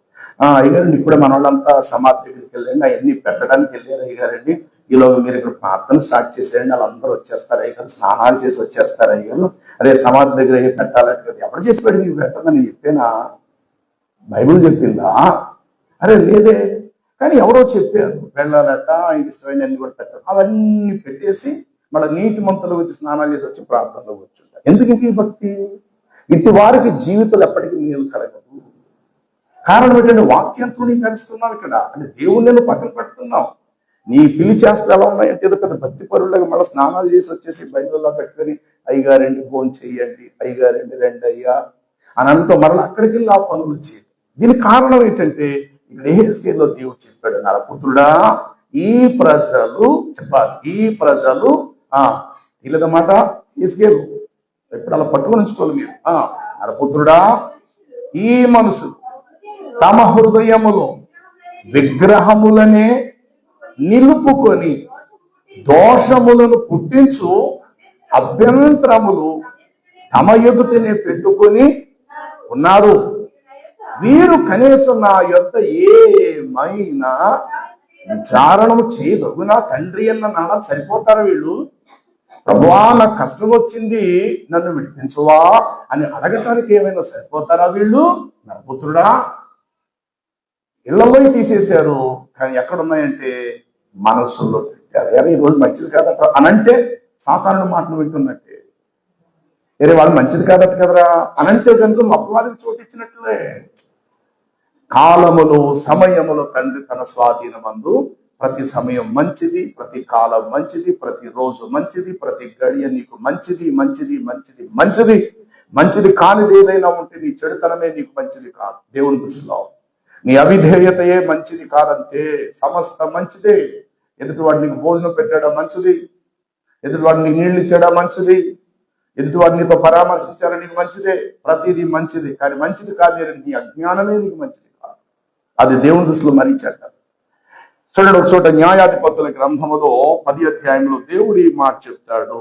అయ్యారండి ఇప్పుడే మన వాళ్ళంతా సమాధి దగ్గరికి వెళ్ళండి, అవన్నీ పెట్టడానికి వెళ్ళారు అయ్యారండి, ఈలోగా మీరు ఇక్కడ ప్రార్థన స్టార్ట్ చేసేయండి, వాళ్ళందరూ వచ్చేస్తారు అయ్యారు, స్నానాలు చేసి వచ్చేస్తారు అయ్యారు. అరే సమాధి దగ్గర ఏ పెట్టాలంటే కదా, ఎవరు చెప్పాడు నీకు పెట్టదని? చెప్పేనా? బైబిల్ చెప్పిందా? అరే లేదే, కానీ ఎవరో చెప్పారు వెళ్ళాలట, ఆయనకి ఇష్టమైన అన్ని కూడా పెట్టారు. అవన్నీ పెట్టేసి మళ్ళీ నీతి మంతులు వచ్చి స్నానాలు చేసి వచ్చి ప్రార్థనలో కూర్చుంటారు. ఎందుకు ఇంక ఈ భక్తి? ఇటు వారికి జీవితాలు ఎప్పటికీ మేలు కలగదు. కారణం ఏంటంటే వాక్యంతో నీకు కలుస్తున్నావు ఇక్కడ, అంటే దేవుణ్ణి నేను పక్కన పెడుతున్నావు. నీ పిల్లి చేష్టలు ఎలా ఉన్నాయంటే ఏదో పెద్ద భక్తి పరువులాగా మళ్ళీ స్నానాలు చేసి వచ్చేసి బైబిల్లో పెట్టుకొని అయ్యగారండి ఫోన్ చెయ్యండి, అయ్యగారండి రండి అయ్యా అని అంటూ మరలా అక్కడికి వెళ్ళి ఆ పనులు చేయదు. దీనికి కారణం ఏంటంటే ఇక్కడ యెహెజ్కేలులో దేవుడు చెప్పాడు, నరపుత్రుడా ఈ ప్రజలు చెప్పాలి, ఈ ప్రజలు వీళ్ళదన్నమాట యెహెజ్కేలు ఎప్పుడు అలా పట్టుకొని ఉంచుకోవాలి మీరు. నరపుత్రుడా ఈ మనుషులు తమ హృదయములో విగ్రహములనే నిలుపుకొని దోషములను పుట్టించు అభ్యంతరములు తమ ఎదుటనే పెట్టుకొని ఉన్నారు. వీరు కనీసం నా యొక్క ఏమైనా విచారణము చేయదగునా తండ్రి అన్న నాన్న సరిపోతారు వీళ్ళు. ప్రభువా నాకు కష్టం వచ్చింది, నన్ను విడిపించువా అని అడగటానికి ఏమైనా సరిపోతారా వీళ్ళు? నరపుత్రుడా, ఇళ్లలో తీసేశారు, కానీ ఎక్కడున్నాయంటే మనస్సులో పెట్టారు. అరే ఈరోజు మంచిది కాదట అనంటే సాధారణ మాటలు వింటున్నట్టే. వేరే వాళ్ళు మంచిది కాదట కదరా అనంటే కనుక అపవాదికి చోటిచ్చినట్లే. కాలములు సమయములు తండ్రి తన స్వాధీనమందు ప్రతి సమయం మంచిది, ప్రతి కాలం మంచిది, ప్రతి రోజు మంచిది, ప్రతి గడియ నీకు మంచిది మంచిది మంచిది మంచిది. మంచిది కానిది ఏదైనా ఉంటే నీ చెడుతనమే నీకు మంచిది కాదు దేవుని దృష్టిలో. నీ అవిధేయతయే మంచిది కాదంటే. సమస్త మంచిదే. ఎదుటివాడు నీకు భోజనం పెట్టడం మంచిది, ఎదుటివాడు నీకు నీళ్లు ఇచ్చడం మంచిది, ఎదుటివాడు నీతో పరామర్శించాలని నీకు మంచిదే. ప్రతిదీ మంచిది, కానీ మంచిది కాదు నీ అజ్ఞానమే నీకు మంచిది కాదు. అది దేవుని దృష్టిలో మరీ చెడ్డ. చూడండి, ఒక చోట న్యాయాధిపతుల గ్రంథములో 10వ అధ్యాయంలో దేవుడు ఈ మాట చెప్తాడు.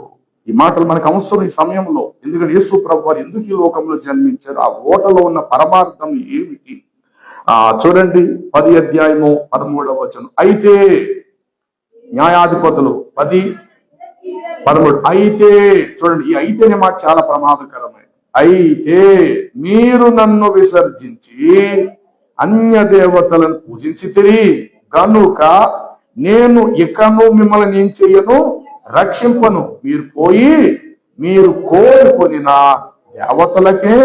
ఈ మాటలు మనకు అవసరం ఈ సమయంలో. ఎందుకంటే యేసు ప్రభువు వారు ఎందుకు ఈ లోకంలో జన్మించారు, ఆ ఓటలో ఉన్న పరమార్థం ఏమిటి? చూడండి 10వ అధ్యాయము 13వ వచనం. అయితే న్యాయాధిపతులు 10:13. అయితే చూడండి, ఈ అయితే అనే మాట చాలా ప్రమాదకరమైన. అయితే మీరు నన్ను విసర్జించి అన్య దేవతలను పూజించితిరి కనుక నేను ఇకను మిమ్మల్ని ఏం చెయ్యను, రక్షింపను. మీరు పోయి మీరు కోరుకొనిన దేవతలకే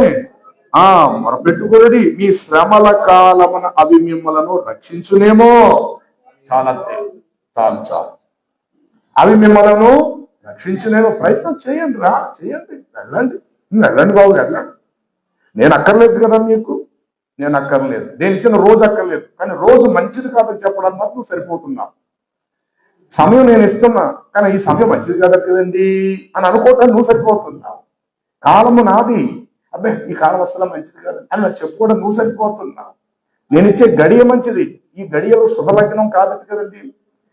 మొరపెట్టుకొనిడి, మీ శ్రమల కాలమున అవి మిమ్మలను రక్షించునేమో. చాలంతే, చాలు చాలు. అవి మిమ్మలను రక్షించునేమో. ప్రయత్నం చేయండి రా, చేయండి, వెళ్ళండి, వెళ్ళండి బాబు వెళ్ళండి. నేను అక్కర్లేదు కదా మీకు, నేను అక్కర్లేదు, నేను ఇచ్చిన రోజు అక్కర్లేదు, కానీ రోజు మంచిది కాదని చెప్పడానికి మాత్రం సరిపోతున్నావు. సమయం నేను ఇస్తున్నా, కానీ ఈ సమయం మంచిది కాదు కదండి అని అనుకోవటానికి నువ్వు సరిపోతున్నావు. కాలము నాది, అబ్బే ఈ కాలం అసలు మంచిది కాదు అని నాకు చెప్పుకోవడం నువ్వు సరిపోతున్నావు. నేను ఇచ్చే గడియ మంచిది, ఈ గడియలు శుభలగ్నం కాదట కదండి,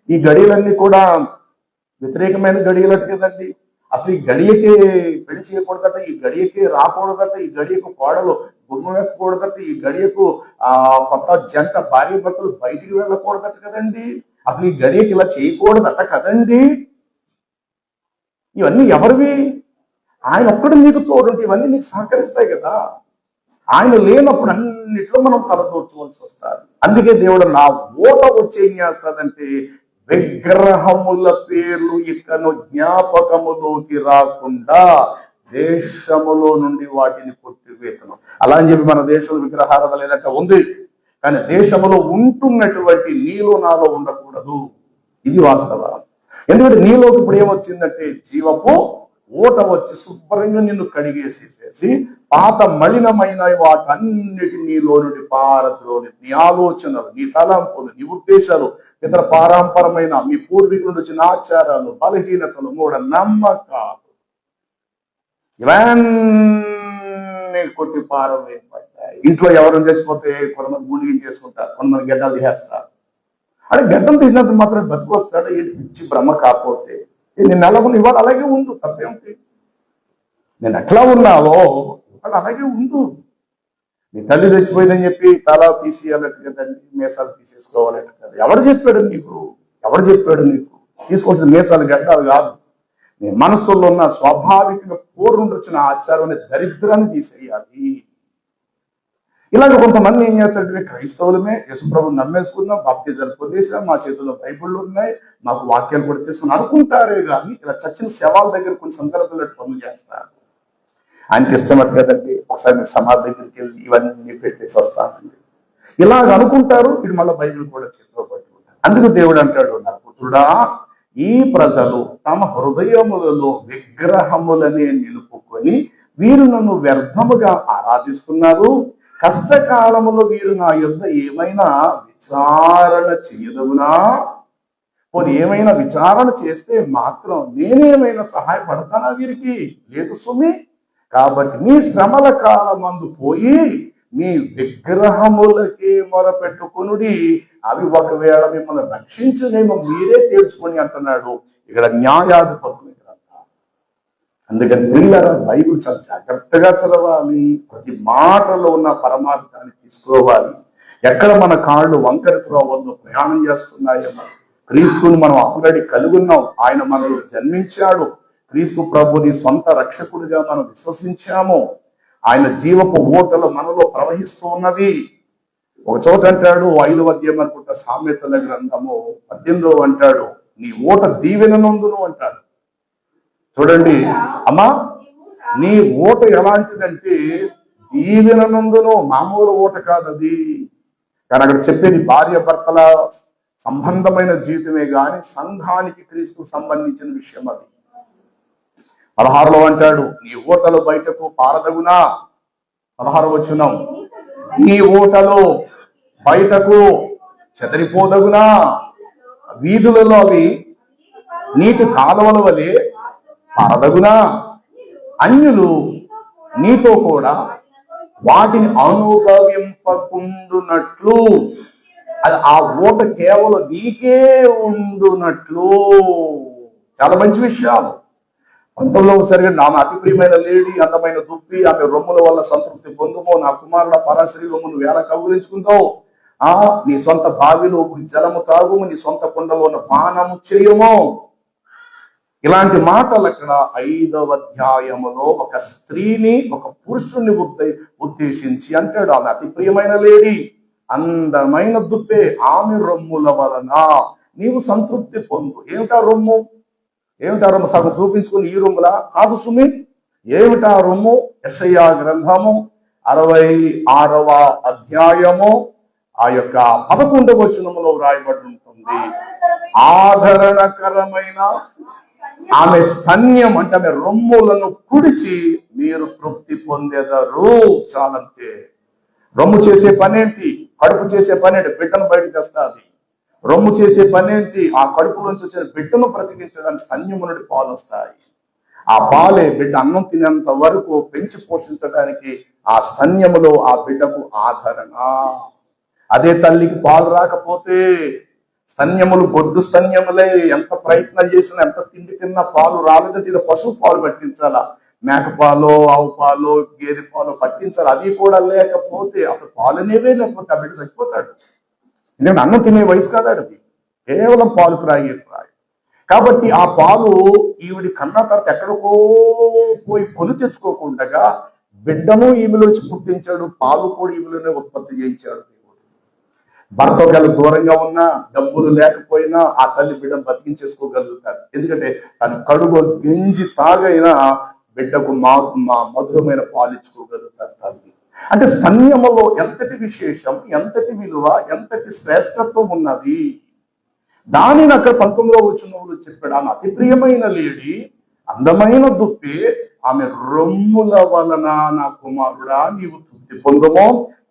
ఈ గడియలన్నీ కూడా వ్యతిరేకమైన గడియలట కదండి. అసలు ఈ గడియకే పెళ్లి చేయకూడదట, ఈ గడియకే రాకూడదట, ఈ గడియకు కోడలు గుమ్మం ఎక్కకూడదట, ఈ గడియకు కొత్త జంట భార్య భర్తలు బయటికి వెళ్ళకూడదట కదండి. అసలు ఈ గడియకి ఇలా చేయకూడదట కదండి. ఇవన్నీ ఎవరివి? ఆయన ఒక్కడు నీకు తోడుంటే ఇవన్నీ నీకు సహకరిస్తాయి కదా. ఆయన లేనప్పుడు అన్నిట్లో మనం తలదూర్చవలసి వస్తుంది. అందుకే దేవుడు నా ఓట వచ్చి ఏం చేస్తాడంటే, విగ్రహముల పేర్లు ఇకను జ్ఞాపకములోకి రాకుండా దేశములో నుండి వాటిని కొట్టివేతను. అలా అని చెప్పి మన దేశంలో విగ్రహారాధన లేదంటే ఉంది, కానీ దేశంలో ఉంటున్నటువంటి నీలో నాలో ఉండకూడదు. ఇది వాస్తవం. ఎందుకంటే నీలోకి ఇప్పుడు ఏమొచ్చిందంటే జీవపు ఓట వచ్చి శుభ్రంగా నిన్ను కడిగేసేసేసి పాత మలినమైన వాటన్నిటి నీలో నుండి పారద్రోని, నీ ఆలోచనలు, నీ తలంపులు, నీ ఉద్దేశాలు, ఇతర పారంపరమైన మీ పూర్వీకుల నుంచి వచ్చిన ఆచారాలు, బలహీనతలు, మూఢ నమ్మకాలు, ఇవన్నీ కొట్టి పారవేయబడ్డాయి. ఇంట్లో ఎవరు చచ్చిపోతే కొంతమంది గుండిగించేసుకుంటారు, కొంతమంది గడ్డలు తీసేస్తారు. అంటే గడ్డలు తీసినంత మాత్రం బతికొస్తాడు. ఏంటి పిచ్చి భ్రమ కాకపోతే నేను నెలకొని ఇవాళ అలాగే ఉండు, తప్పేమిటి? నేను ఎట్లా ఉన్నావో ఇవాళ అలాగే ఉండు. నీ తల్లి చచ్చిపోయిందని చెప్పి తల తీసేయాలట కదండి, మేసాలు తీసేసుకోవాలట కదా. ఎవరు చెప్పాడు నీకు? ఎవరు చెప్పాడు నీకు? తీసుకోవాల్సిన మేసాలు గడ్డాలు కాదు, నీ మనస్సులో ఉన్న స్వాభావికంగా పూర్వం వచ్చిన ఆచారాన్ని, దరిద్రాన్ని తీసేయాలి. ఇలాగ కొంతమంది ఏం చేస్తారంటే, క్రైస్తవులమే యేసుప్రభుని నమ్మేసుకున్నాం, బాప్తిజాలు పొందేసాం, మా చేతుల్లో బైబిళ్ళు ఉన్నాయి, మాకు వాక్యాలు కూడా తీసుకుని అనుకుంటారే కానీ ఇలా చచ్చిన శవాల దగ్గర కొన్ని సందర్భాలు పనులు చేస్తారు. ఆయనకి ఇష్టమట కదండి, ఒకసారి మీరు సమాధి దగ్గరికి వెళ్ళి ఇవన్నీ పెట్టేసి వస్తానండి, ఇలాగ అనుకుంటారు. ఇది మళ్ళీ బైబిల్ కూడా చేతిలో పట్టుకుంటారు. అందుకు దేవుడు అంటాడు, నా పుత్రుడా, ఈ ప్రజలు తమ హృదయములలో విగ్రహములనే నిలుపుకొని వీరు నన్ను వ్యర్థముగా ఆరాధిస్తున్నారు. కష్టకాలములో వీరు నా యొద్ద ఏమైనా విచారణ చేయదునా? పోనీ ఏమైనా విచారణ చేస్తే మాత్రం నేనేమైనా సహాయపడతానా వీరికి? లేదు సుమి. కాబట్టి మీ శ్రమల కాలమందు పోయి మీ విగ్రహములకే మొరపెట్టుకొనుడి, అవి ఒకవేళ మిమ్మల్ని రక్షించునేమో మీరే తేల్చుకొని అంటున్నాడు ఇక్కడ న్యాయాధిపతులు. అందుకని పిల్లల బైబిల్ చాలా జాగ్రత్తగా చదవాలి, ప్రతి మాటలో ఉన్న పరమార్థాన్ని తీసుకోవాలి. ఎక్కడ మన కాళ్ళు వంకర త్రోవల్లో ప్రయాణం చేస్తున్నాయేమో, క్రీస్తుని మనం ఆల్రెడీ కలిగి ఉన్నాం, ఆయన మనలో జన్మించాడు, క్రీస్తు ప్రభుని సొంత రక్షకుడిగా మనం విశ్వసించామో ఆయన జీవపు ఓటలు మనలో ప్రవహిస్తూ ఉన్నవి. ఒక చోట అంటాడు, 5వ అధ్యాయం అనుకుంటా సామెతల గ్రంథము 18వ అంటాడు, నీ ఓట దీవెననందును అంటాడు. చూడండి అమ్మా, నీ ఓట ఎలాంటిదంటే దీవెననందును, మామూలు ఓట కాదు అది. కానీ అక్కడ చెప్పేది భార్య భర్తల సంబంధమైన జీవితమే గాని సంఘానికి క్రీస్తు సంబంధించిన విషయం అది. 16లో అంటాడు, నీ ఓటలు బయటకు పారదగునా. 16వ వచనం, నీ ఓటలు బయటకు చెదరిపోదగునా, వీధులలో అవి నీటి కాలువల వలె పారదగునా, అన్యులు నీతో కూడా వాటిని అనుభవింపకుండునట్లు, అది ఆ ఓట కేవలం నీకే ఉండునట్లు. చాలా మంచి విషయాలు. 19వ సరిగా ఆమె అతి ప్రియమైన లేడి, అందమైన దుప్పి, ఆమె రొమ్ముల వల్ల సంతృప్తి పొందుమో, నా కుమారుల పరాశ్రీ రొమ్మును వేళ కౌగులించుకుందో, నీ సొంత బావిలో జలము తాగుము, నీ సొంత కుండలో ఉన్న పానము చేయము. ఇలాంటి మాటలు అక్కడ 5వ అధ్యాయములో ఒక స్త్రీని ఒక పురుషుణ్ణి ఉద్దేశించి అంటాడు, ఆమె అతి ప్రియమైన లేడి, అందమైన దుప్పే, ఆమె రొమ్ముల వలన నీవు సంతృప్తి పొందు. ఏమిటా రొమ్ము? ఏమిటా రొమ్ము? సగం చూపించుకుని ఈ రొమ్ములా కాదు సుమి. ఏమిటా రొమ్ము? యెషయా గ్రంథము 66వ అధ్యాయము ఆ యొక్క 11వ వచనములో వ్రాయబడి ఉంటుంది. ఆదరణకరమైన ఆమె స్తన్యం అంటే ఆమె రొమ్ములను కుడిచి మీరు తృప్తి పొందేదరు. చాలంతే. రొమ్ము చేసే పనేంటి? కడుపు చేసే పనేంటి? బిడ్డను బయటకు తెస్తుంది. రొమ్ము చేసే పనేంటి? ఆ కడుపు నుంచి వచ్చిన బిడ్డను బ్రతికించడానికి స్తన్యము నుండి పాలు వస్తాయి. ఆ పాలే బిడ్డ అన్నం తినేంత వరకు పెంచి పోషించడానికి ఆ స్తన్యములో ఆ బిడ్డకు ఆదరణ. అదే తల్లికి పాలు రాకపోతే స్తన్యములు గొడ్డు స్తన్యములే, ఎంత ప్రయత్నం చేసినా ఎంత తిండి తిన్నా పాలు రాలేదంటే ఇది పశువు పాలు పట్టించాలా, మేకపాలు, ఆవు పాలు, గేదె పాలు పట్టించాలి. అవి కూడా లేకపోతే అసలు పాలు అనేవే లేకపోతే ఆ బిడ్డ చచ్చిపోతాడు. ఎందుకంటే అన్నం తినే వయసు కాదాడు, అది కేవలం పాలు త్రాగే ప్రాయం. కాబట్టి ఆ పాలు ఈవిడి కన్నా తర్వాత ఎక్కడికో పోయి కొని తెచ్చుకోకుండా బిడ్డను ఈమెలోంచి పుట్టించాడు, పాలు కూడా ఈమెలోనే ఉత్పత్తి చేయించాడు. భర్త ఒకవేళ దూరంగా ఉన్నా, డబ్బులు లేకపోయినా ఆ తల్లి బిడ్డను బతికించేసుకోగలుగుతారు. ఎందుకంటే తను కడుగు గెంజి తాగైనా బిడ్డకు మధురమైన పాలిచ్చుకోగలుగుతారు తల్లి. అంటే స్తన్యములో ఎంతటి విశేషం, ఎంతటి విలువ, ఎంతటి శ్రేష్టత్వం ఉన్నది. దానిని అక్కడ 19వ వచనంలో చెప్పాడు, ఆమె అతి ప్రియమైన లేడి, అందమైన దుప్పి, ఆమె రొమ్ముల వలన నా కుమారుడా నీవు తృప్తి పొందమో.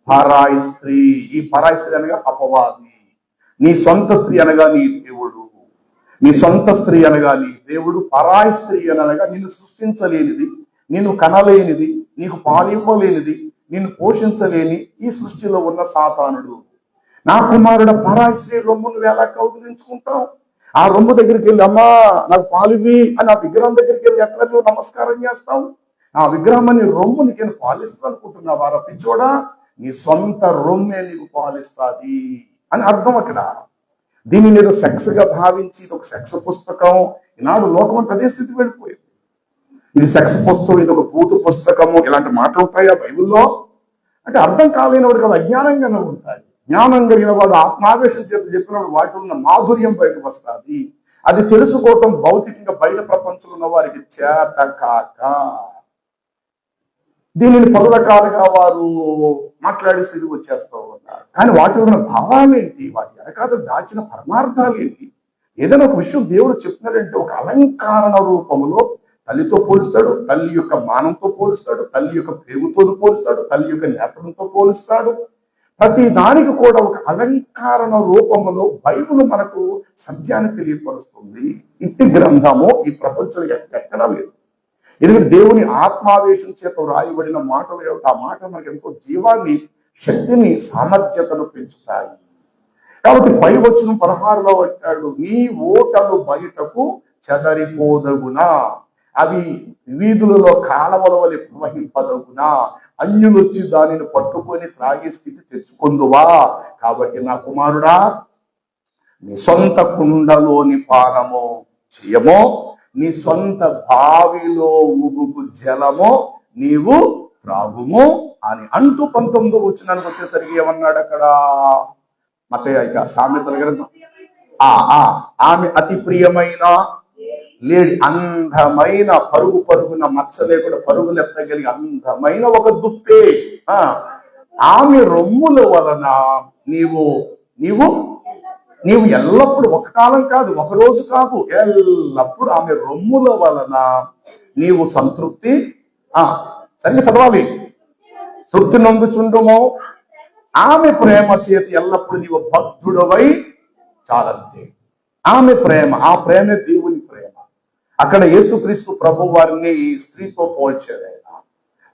పరాయి స్త్రీ, ఈ పరాయి స్త్రీ అనగా అపవాది. నీ సొంత స్త్రీ అనగా నీ దేవుడు, నీ సొంత స్త్రీ అనగా నీ దేవుడు. పరాయి స్త్రీ అనగా నిన్ను సృష్టించలేనిది, నిన్ను కనలేనిది, నీకు పాలివ్వలేనిది, నిన్ను పోషించలేని ఈ సృష్టిలో ఉన్న సాతానుడు. నా కుమారుడ పరాయి స్త్రీ రొమ్మును ఎలా కౌగులించుకుంటావు? ఆ రొమ్ము దగ్గరికి వెళ్ళి అమ్మా నాకు పాలివి అని ఆ విగ్రహం దగ్గరికి వెళ్ళి ఎట్లా నువ్వు నమస్కారం చేస్తావు? ఆ విగ్రహం అని రొమ్ము నీకు పాలిస్తా అనుకుంటున్నావా? పిచ్చోడా, నీ సొంత రొమ్మే నీకు పాలిస్తుంది అని అర్థం అక్కడ. దీనిని ఏదో సెక్స్ గా భావించి ఇది ఒక సెక్స్ పుస్తకం. ఈనాడు లోకం అంతా అదే స్థితి వెళ్ళిపోయింది. ఇది సెక్స్ పుస్తకం, ఇది ఒక భూత పుస్తకము, ఇలాంటి మాటలు ఉంటాయా బైబిల్లో? అంటే అర్థం కాలేని వాడు కదా అజ్ఞానంగానే ఉంటాయి. జ్ఞానం కలిగిన వాడు ఆత్మావేశం చెప్పినప్పుడు వాటిలో ఉన్న మాధుర్యం బయటకు వస్తుంది. అది తెలుసుకోవటం భౌతికంగా బయట ప్రపంచంలో ఉన్న వారికి చేత కాక దీనిని పలు రకాలుగా వారు మాట్లాడే స్థితికి వచ్చేస్తూ ఉన్నారు. కానీ వాటి ఉన్న భావాలేంటి, వాటి వెనకాల దాచిన పరమార్థాలు ఏంటి? ఏదైనా ఒక విషయం దేవుడు చెప్పినాడంటే ఒక అలంకరణ రూపంలో తల్లితో పోలుస్తాడు, తల్లి యొక్క మానంతో పోలుస్తాడు, తల్లి యొక్క పేగుతో పోలుస్తాడు, తల్లి యొక్క నేత్రంతో పోలుస్తాడు. ప్రతి దానికి కూడా ఒక అలంకరణ రూపంలో బైబిల్ మనకు సత్యాన్ని తెలియపరుస్తుంది. ఇట్టి గ్రంథము ఈ ప్రపంచంలో ఎక్కడా లేదు. ఎందుకంటే దేవుని ఆత్మావేశం చేత రాయబడిన మాటలు, ఆ మాట మనకు ఎంతో జీవాన్ని, శక్తిని, సామర్థ్యతను పెంచుతాయి. కాబట్టి పై వచనం 16లో అంటాడు, నీ ఓటలు బయటకు చెదరిపోదగునా, అవి వీధులలో కాలవల వలె ప్రవహింపదగునా, అన్యులు వచ్చి దానిని పట్టుకొని త్రాగే స్థితి తెచ్చుకుందువా. కాబట్టి నా కుమారుడా, నీ సొంత కుండలోని పానము చేయమో, నీ సొంత బావిలో ఉబుకు జలము నీవు త్రాగుము అని అంటూ 19వ వచనానికి వచ్చేసరికి ఏమన్నాడు అక్కడ? మత్తయి సామెతల గ్రంథం, ఆమె అతి ప్రియమైన లేడి, అందమైన పరుగున మచ్చ లేకుండా పరుగులు ఎత్తగలిగి అందమైన ఒక దుప్పే. ఆమె రొమ్ముల వలన నీవు నీవు నీవు ఎల్లప్పుడు, ఒక కాలం కాదు, ఒక రోజు కాదు, ఎల్లప్పుడు ఆమె రొమ్ముల వలన నీవు సంతృప్తి సరిగ్గా చదవాలి. తృప్తి నొందుచుండుము. ఆమె ప్రేమ చేతి ఎల్లప్పుడు నీవు బద్ధుడవై చాలంతే. ఆమె ప్రేమ, ఆ ప్రేమే దేవుని ప్రేమ. అక్కడ యేసుక్రీస్తు ప్రభు వారిని స్త్రీతో పోల్చాడు.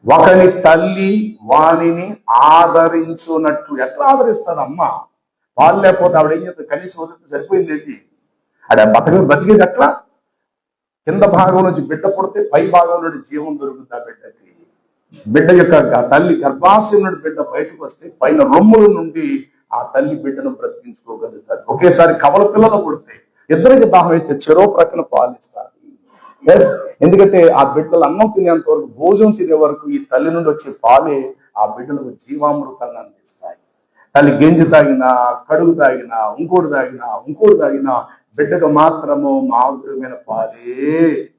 ఒకని తల్లి వాణిని ఆదరించున్నట్టు. ఎట్లా ఆదరిస్తాడమ్మా? పాలు లేకపోతే ఆవిడ ఏం చేస్తుంది? కనీసం వదిలితే సరిపోయింది ఏంటి? ఆడ బతికేది ఎట్లా? కింద భాగం నుంచి బిడ్డ పుడితే పై భాగం నుండి జీవం దొరుకుతుంది ఆ బిడ్డకి. బిడ్డ యొక్క తల్లి గర్భాశయం నుండి బిడ్డ బయటకు వస్తే పైన రొమ్ముల నుండి ఆ తల్లి బిడ్డను బ్రతికించుకోగలుగుతారు. ఒకేసారి కవల పిల్లలు పుడితే ఇద్దరికి దాహం వేస్తే చెరో ప్రక్కన పాలిస్తారు. ఎందుకంటే ఆ బిడ్డలు అన్నం తినేంత వరకు, భోజనం తినే వరకు ఈ తల్లి నుండి వచ్చే పాలే ఆ బిడ్డలకు జీవామృతాన్ని అందిస్తాయి. తల్లి గెంజి తాగినా, కడుగు తాగినా, ఇంకోటి తాగినా బిడ్డకు మాత్రము మాధుర్యమైన పాలే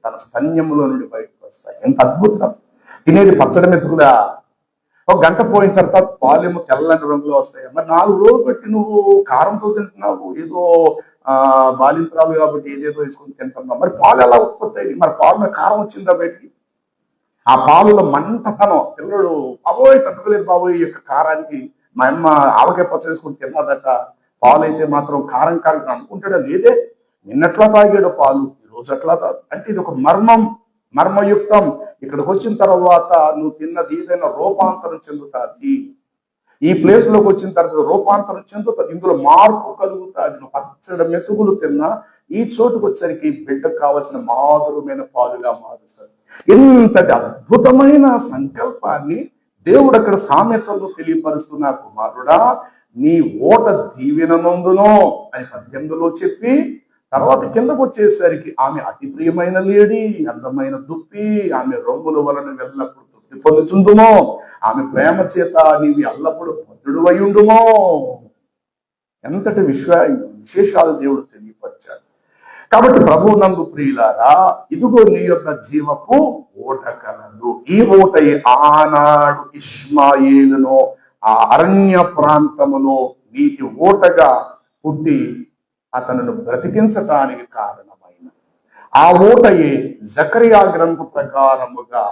తన స్తన్యములో నుండి బయటకు వస్తాయి. ఎంత అద్భుతం! తినేది పచ్చడి మెతుకులా. ఒక గంట పోయిన తర్వాత పాలేమో తెల్లని రంగులో వస్తాయి. మరి 4 రోజులు పెట్టి నువ్వు కారంతో తింటున్నావు, ఏదో బాలింతరాలు కాబట్టి ఏదేదో వేసుకొని తింటున్నావు. మరి పాలు ఎలా ఉత్పత్తి అయ్యి? మరి పాలు మీద కారం వచ్చిందా బయటికి? ఆ పాలులో మంటతనం. పిల్లడు బాబోయ్ తట్టుకోలేదు బాబోయ్ యొక్క కారానికి. మా అమ్మ ఆవకాయ పచ్చ వేసుకొని తిన్నదట, పాలు అయితే మాత్రం కారం అనుకుంటాడా? లేదే, నిన్నట్లా తాగాడు పాలు, ఈ రోజు అట్లా అంటే ఇది ఒక మర్మయుక్తం. ఇక్కడికి వచ్చిన తర్వాత నువ్వు తిన్నది ఏదైనా రూపాంతరం చెందుతుంది. ఈ ప్లేస్ లోకి వచ్చిన తర్వాత రూపాంతరం చెందుతుంది. ఇందులో మార్పు కలుగుతుంది. నువ్వు పచ్చడి మెతుకులు తిన్నా ఈ చోటుకు వచ్చేసరికి బిడ్డకు కావలసిన మాధురమైన పాలుగా మారుతుంది. ఇంతటి అద్భుతమైన సంకల్పాన్ని దేవుడు అక్కడ సామెతల్లో తెలియపరుస్తున్నా. కుమారుడా, నీ ఓట దీవెననందును అని 18లో చెప్పి తర్వాత కిందకు వచ్చేసరికి ఆమె అతి ప్రియమైన లేడి, అందమైన దుప్పి, ఆమె రొమ్ముల వలన వెళ్ళప్పుడు తృప్తి పొందుచుందుమో, ఆమె ప్రేమ చేత నీవు ఎల్లప్పుడు భద్రుడు అయి ఉండుమో. ఎంతటి విశేషాలు దేవుడు తెలియపరిచాడు. కాబట్టి ప్రభు నందు ప్రియులారా, ఇదిగో నీ యొక్క జీవపు ఓట కలదు. ఈ ఓట ఆనాడు ఇష్మాయేలును ఆ అరణ్య ప్రాంతములో నీటి ఓటగా పుట్టి అతను బ్రతికించటానికి కారణమైన ఆ ఓటయే జకరియా గ్రంథ ప్రకారముగా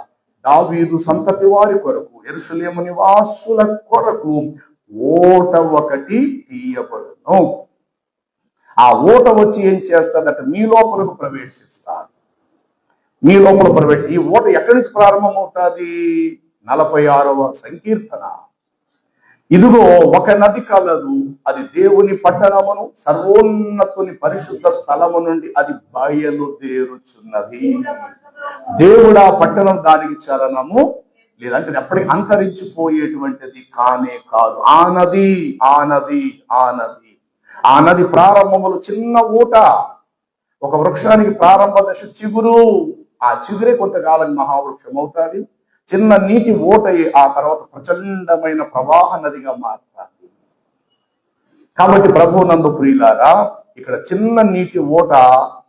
దావీదు సంతతి వారి కొరకు, యెరూషలేము నివాసుల కొరకు ఓట ఒకటి తీయబడును. ఆ ఓట వచ్చి ఏం చేస్తాడట? మీ లోపలకు ప్రవేశిస్తాడు. మీ లోపల ఈ ఓట ఎక్కడి నుంచి ప్రారంభమవుతుంది? 46వ సంకీర్తన. ఇదిగో ఒక నది కలదు, అది దేవుని పట్టణమును, సర్వోన్నతుని పరిశుద్ధ స్థలము నుండి అది బయలుదేరుచున్నది. దేవుడా పట్టణం, దానికి చలనము లేదంటే ఎప్పటికీ అంతరించిపోయేటువంటిది కానే కాదు. ఆ నది ప్రారంభములు చిన్న ఊట. ఒక వృక్షానికి ప్రారంభ దశ చిగురు. ఆ చిగురే కొంతకాలం మహావృక్షం అవుతుంది. చిన్న నీటి ఓటయి ఆ తర్వాత ప్రచండమైన ప్రవాహ నదిగా మారుతుంది. కాబట్టి ప్రభు నందు ప్రియులారా, ఇక్కడ చిన్న నీటి ఓట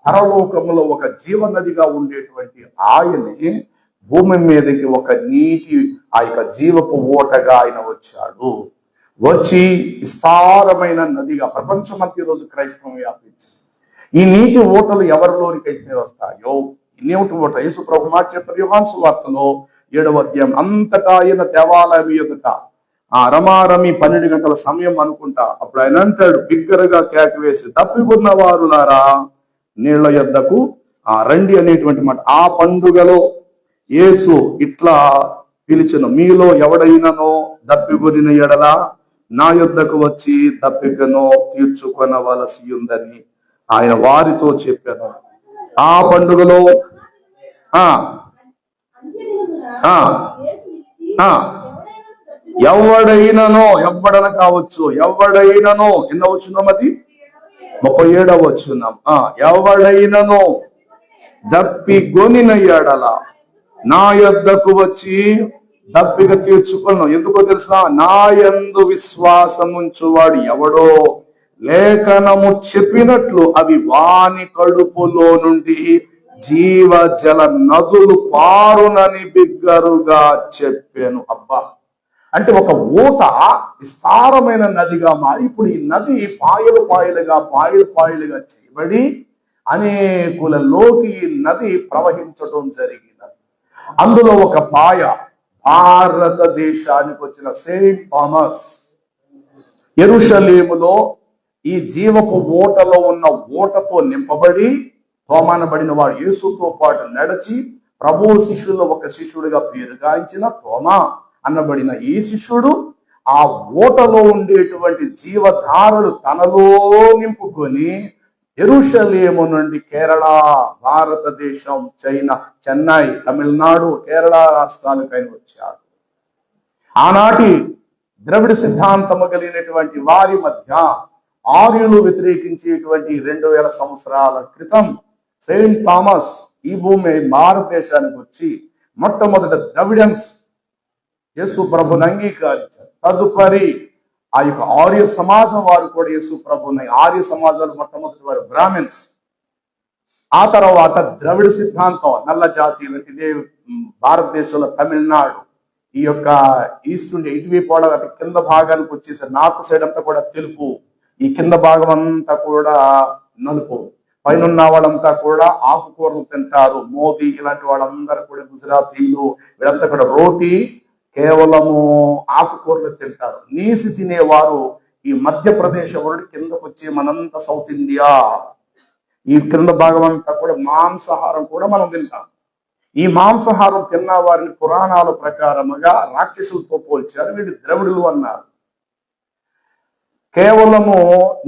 పరలోకములో ఒక జీవనదిగా ఉండేటువంటి ఆయనే భూమి మీదకి ఒక నీటి ఆ యొక్క జీవపు ఓటగా ఆయన వచ్చాడు. వచ్చి విస్తారమైన నదిగా ప్రపంచమంతా రోజు క్రైస్తవం వ్యాపించింది. ఈ నీటి ఓటలు ఎవరిలోనికైతే వస్తాయో, నీటి ఓట యేసు ప్రభు మాట చెప్పారు యోహాను సువార్తలో 7వ అధ్యాయం. అంతటా ఆయన దేవాలయం ఎదుట రమారమి 12 గంటల సమయం అనుకుంటా, అప్పుడు ఆయన అంటాడు బిగ్గరగా కేక వేసి, తప్పికున్న వారులారా నీళ్ల యొద్దకు రండి అనేటువంటి మాట. ఆ పండుగలో యేసు ఇట్లా పిలిచెను, మీలో ఎవడైనానో దప్పికొనిన ఎడల నా యొద్దకు వచ్చి దప్పికను తీర్చుకొనవలసి ఉందని ఆయన వారితో చెప్పాను. ఆ పండుగలో ఎవడైనానో, ఎవడన కావచ్చు, ఎవడైనానో ఎన్నో వచ్చున్నాం, అది 37వ వచ్చున్నాం. ఎవడైనానో దప్పిగొనిన ఎడల నా యొద్దకు వచ్చి దప్పిక తీర్చుకొను. ఎందుకో తెలుసా? నా యందు విశ్వాసముంచువాడు ఎవడో లేఖనము చెప్పినట్లు అవి వాని కడుపులో నుండి జీవ జల నదులు పారునని బిగ్గరుగా చెప్పాను. అబ్బా, అంటే ఒక ఊట విస్తారమైన నదిగా మారి ఇప్పుడు ఈ నది పాయలుగా చేయబడి అనేకులలోకి ఈ నది ప్రవహించడం జరిగినది. అందులో ఒక పాయ భారతదేశానికి వచ్చిన సెయింట్ థామస్ యెరూషలేములో ఈ జీవపు ఊటలో ఉన్న ఊటతో నింపబడి తోమానబడిన వాడు యేసుతో పాటు నడిచి ప్రభు శిష్యుల్లో ఒక శిష్యుడిగా పేరుగాంచిన తోమా అన్నబడిన ఈ శిష్యుడు ఆ ఊటలో ఉండేటువంటి జీవధారలు తనలో నింపుకొని యెరూషలేము నుండి కేరళ, భారతదేశం, చైనా, చెన్నై, తమిళనాడు, కేరళ రాష్ట్రాలకైనా వచ్చాడు. ఆనాటి ద్రవిడ సిద్ధాంతము కలిగినటువంటి వారి మధ్య ఆర్యులు వ్యతిరేకించేటువంటి 2000 సంవత్సరాల క్రితం సెయింట్ థామస్ ఈ భూమి భారతదేశానికి వచ్చి మొట్టమొదట ద్రవిడన్స్ యేసు ప్రభుని అంగీకరించారు. తదుపరి ఆ యొక్క ఆర్య సమాజం వారు కూడా యేసు ప్రభుని, ఆర్య సమాజాలు మొట్టమొదటి వారు బ్రాహ్మిన్స్, ఆ తర్వాత ద్రవిడ సిద్ధాంతం నల్ల జాతీయులు, ఇదే భారతదేశంలో తమిళనాడు, ఈ యొక్క ఈస్ట్ నుండి ఇటువైపు అటు కింద భాగానికి వచ్చేసారు. నార్త్ సైడ్ అంతా కూడా తెలుపు, ఈ కింద భాగం అంతా కూడా నలుపు. పైన ఉన్న వాళ్ళంతా కూడా ఆకుకూరలు తింటారు. మోదీ ఇలాంటి వాళ్ళందరూ కూడా గుజరాతీలు వీళ్ళంతా కూడా రోటీ కేవలము ఆకుకూరలు తింటారు. నీసి తినేవారు ఈ మధ్యప్రదేశ్ వారు కిందకు వచ్చి మనంతా సౌత్ ఇండియా ఈ క్రింద భాగం అంతా కూడా మాంసాహారం కూడా మనం తింటాం. ఈ మాంసాహారం తిన్న వారిని పురాణాల ప్రకారముగా రాక్షసులతో పోల్చారు. వీళ్ళు ద్రవిడులు అన్నారు. కేవలము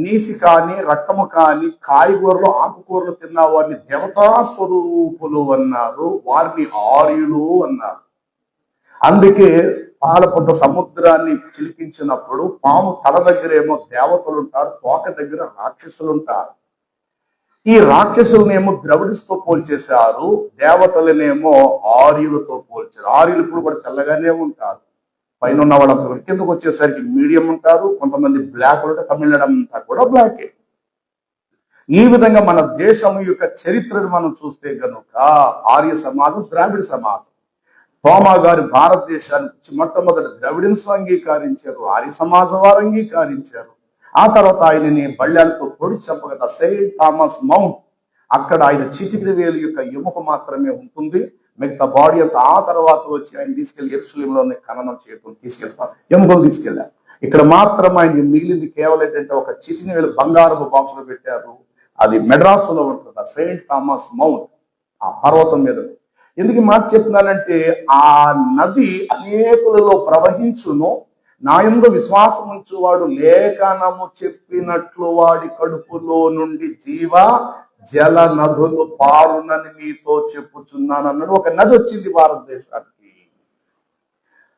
నీసి కానీ రక్తము కానీ కాయగూరలు ఆకుకూరలు తిన్న వారిని దేవతా స్వరూపులు అన్నారు. వారిని ఆర్యులు అన్నారు. అందుకే పాలపుట్ట సముద్రాన్ని చిలికించినప్పుడు పాము తల దగ్గర ఏమో దేవతలు ఉంటారు, తోక దగ్గర రాక్షసులు ఉంటారు. ఈ రాక్షసులనేమో ద్రవిడిస్తో పోల్చేశారు, దేవతలనేమో ఆర్యులతో పోల్చారు. ఆర్యులు ఇప్పుడు కూడా తెల్లగానే ఉంటారు. పైన ఉన్న వాళ్ళంతా కిందకు వచ్చేసరికి మీడియం ఉంటారు. కొంతమంది బ్లాక్ ఉంటే తమిళనాడు అంతా కూడా బ్లాకే. ఈ విధంగా మన దేశం యొక్క చరిత్రను మనం చూస్తే కనుక ఆర్య సమాజం, ద్రావిడ సమాజం. తోమా గారు భారతదేశానికి మొట్టమొదటి ద్రవిడన్స్ అంగీకరించారు, ఆర్య సమాజం వారు అంగీకరించారు. ఆ తర్వాత ఆయనని బళ్ళాలతో పొడి చంపగల సెయింట్ థామస్ మౌంట్, అక్కడ ఆయన చిటికిన వేలు యొక్క ఎముక మాత్రమే ఉంటుంది, మిగతా బాడీ అంతా ఆ తర్వాత వచ్చి ఆయన తీసుకెళ్లి యెరూషలేములోనే ఖననం చేయడం తీసుకెళ్తారు, ఎముకలు తీసుకెళ్లారు. ఇక్కడ మాత్రం ఆయన మిగిలింది కేవలం ఏంటంటే ఒక చిటికిన వేలు బంగారపు బాక్సులో పెట్టారు. అది మెడ్రాసులో ఉంటుంది, సెయింట్ థామస్ మౌంట్, ఆ పర్వతం మీద. ఎందుకు మాట చెప్తున్నానంటే ఆ నది అనేకులలో ప్రవహించును, నా యందు విశ్వాసం ఉంచువాడు లేఖనము చెప్పినట్లు వాడి కడుపులో నుండి జీవ జల నదులు పారునని నీతో చెప్పుచున్నాను అన్నాడు. ఒక నది వచ్చింది భారతదేశానికి.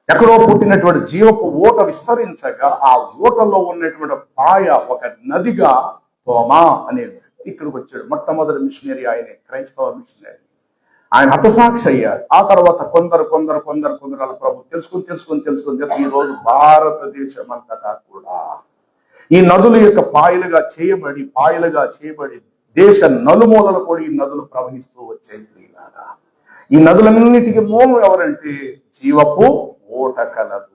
ఎక్కడో పుట్టినటువంటి జీవపు ఊట విస్తరించగా ఆ ఊటలో ఉన్నటువంటి పాయ ఒక నదిగా తోమా అనే ఇక్కడికి వచ్చాడు. మొట్టమొదటి మిషనరీ ఆయనే, క్రైస్తవ మిషనరీ. ఆయన హతసాక్షి అయ్యారు. ఆ తర్వాత కొందరు అలా ప్రభు తెలుసుకుని ఈ రోజు భారతదేశం అంతటా కూడా ఈ నదుల యొక్క పాయలుగా చేయబడి దేశ నలుమూలలు కూడా ఈ నదులు ప్రవహిస్తూ వచ్చాయి. ఈ నదులన్నిటికీ మూలం ఎవరంటే జీవపు ఊట కలదు.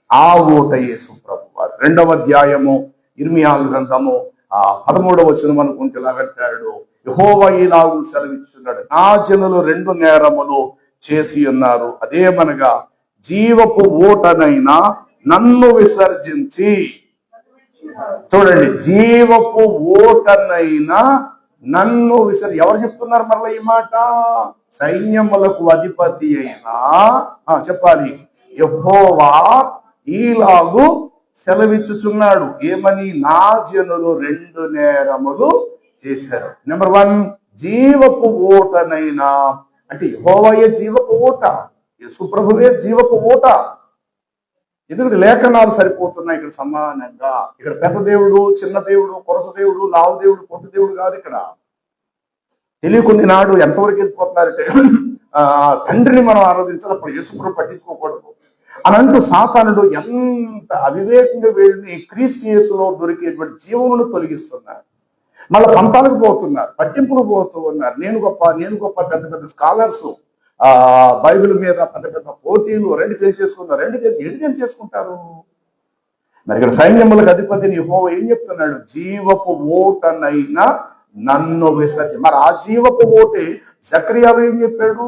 ఆ ఊట యేసు ప్రభు వారు. 2వ అధ్యాయము ఇర్మియా గ్రంథము 13వ వచనం అనుకుంటే ఇలాగంటాడు, యెహోవా ఇలాగు సెలవిస్తున్నాడు, నా జనులు 2 నేరములు చేసి ఉన్నారు, అదేమనగా జీవపు ఊటనైనా నన్ను విసర్జించి. చూడండి, జీవపు ఊటనైనా నన్ను ఎవరు చెప్తున్నారు మరలా ఈ మాట? సైన్యములకు అధిపతి అయినా చెప్పాలి, యెహోవా ఈలాగు సెలవిచ్చుచున్నాడు. ఏమని? నా జనులు 2 నేరములు చేశారు. నెంబర్ 1, జీవపు ఊటనైనా, అంటే యెహోవాయే జీవపు ఊట, యేసు ప్రభువే జీవపు ఊట. ఎందుకంటే లేఖనాలు సరిపోతున్నాయి ఇక్కడ సమానంగా. ఇక్కడ పెద్ద దేవుడు, చిన్న దేవుడు, కొరస దేవుడు, లావు దేవుడు, పొట్టు దేవుడు కాదు. ఇక్కడ తెలియకుని నాడు ఎంతవరకు వెళ్ళిపోతున్నారంటే తండ్రిని మనం ఆరాధించాలి, అప్పుడు యేసుప్రభువును పట్టించుకోకూడదు అని అంటూ సాతానుడు ఎంత అవివేకంగా వీళ్ళని క్రీస్తు యేసులో దొరికేటువంటి జీవమును తొలగిస్తున్నారు. మళ్ళీ పంతాలకు పోతున్నారు, పట్టింపులు పోతూ ఉన్నారు. నేను గొప్ప పెద్ద పెద్ద స్కాలర్స్ బైబిల్ మీద పెద్ద పెద్ద పోటీలు రెండు చేసుకున్నారు. ఏంటి చేసుకుంటారు? మరి ఇక్కడ సైన్యములకు అధిపతిని యెహోవా ఏం చెప్తున్నాడు? జీవపు ఓటనైనా నన్ను విసర్జి. మరి ఆ జీవపు ఓటే జకర్యా ఏం చెప్పాడు?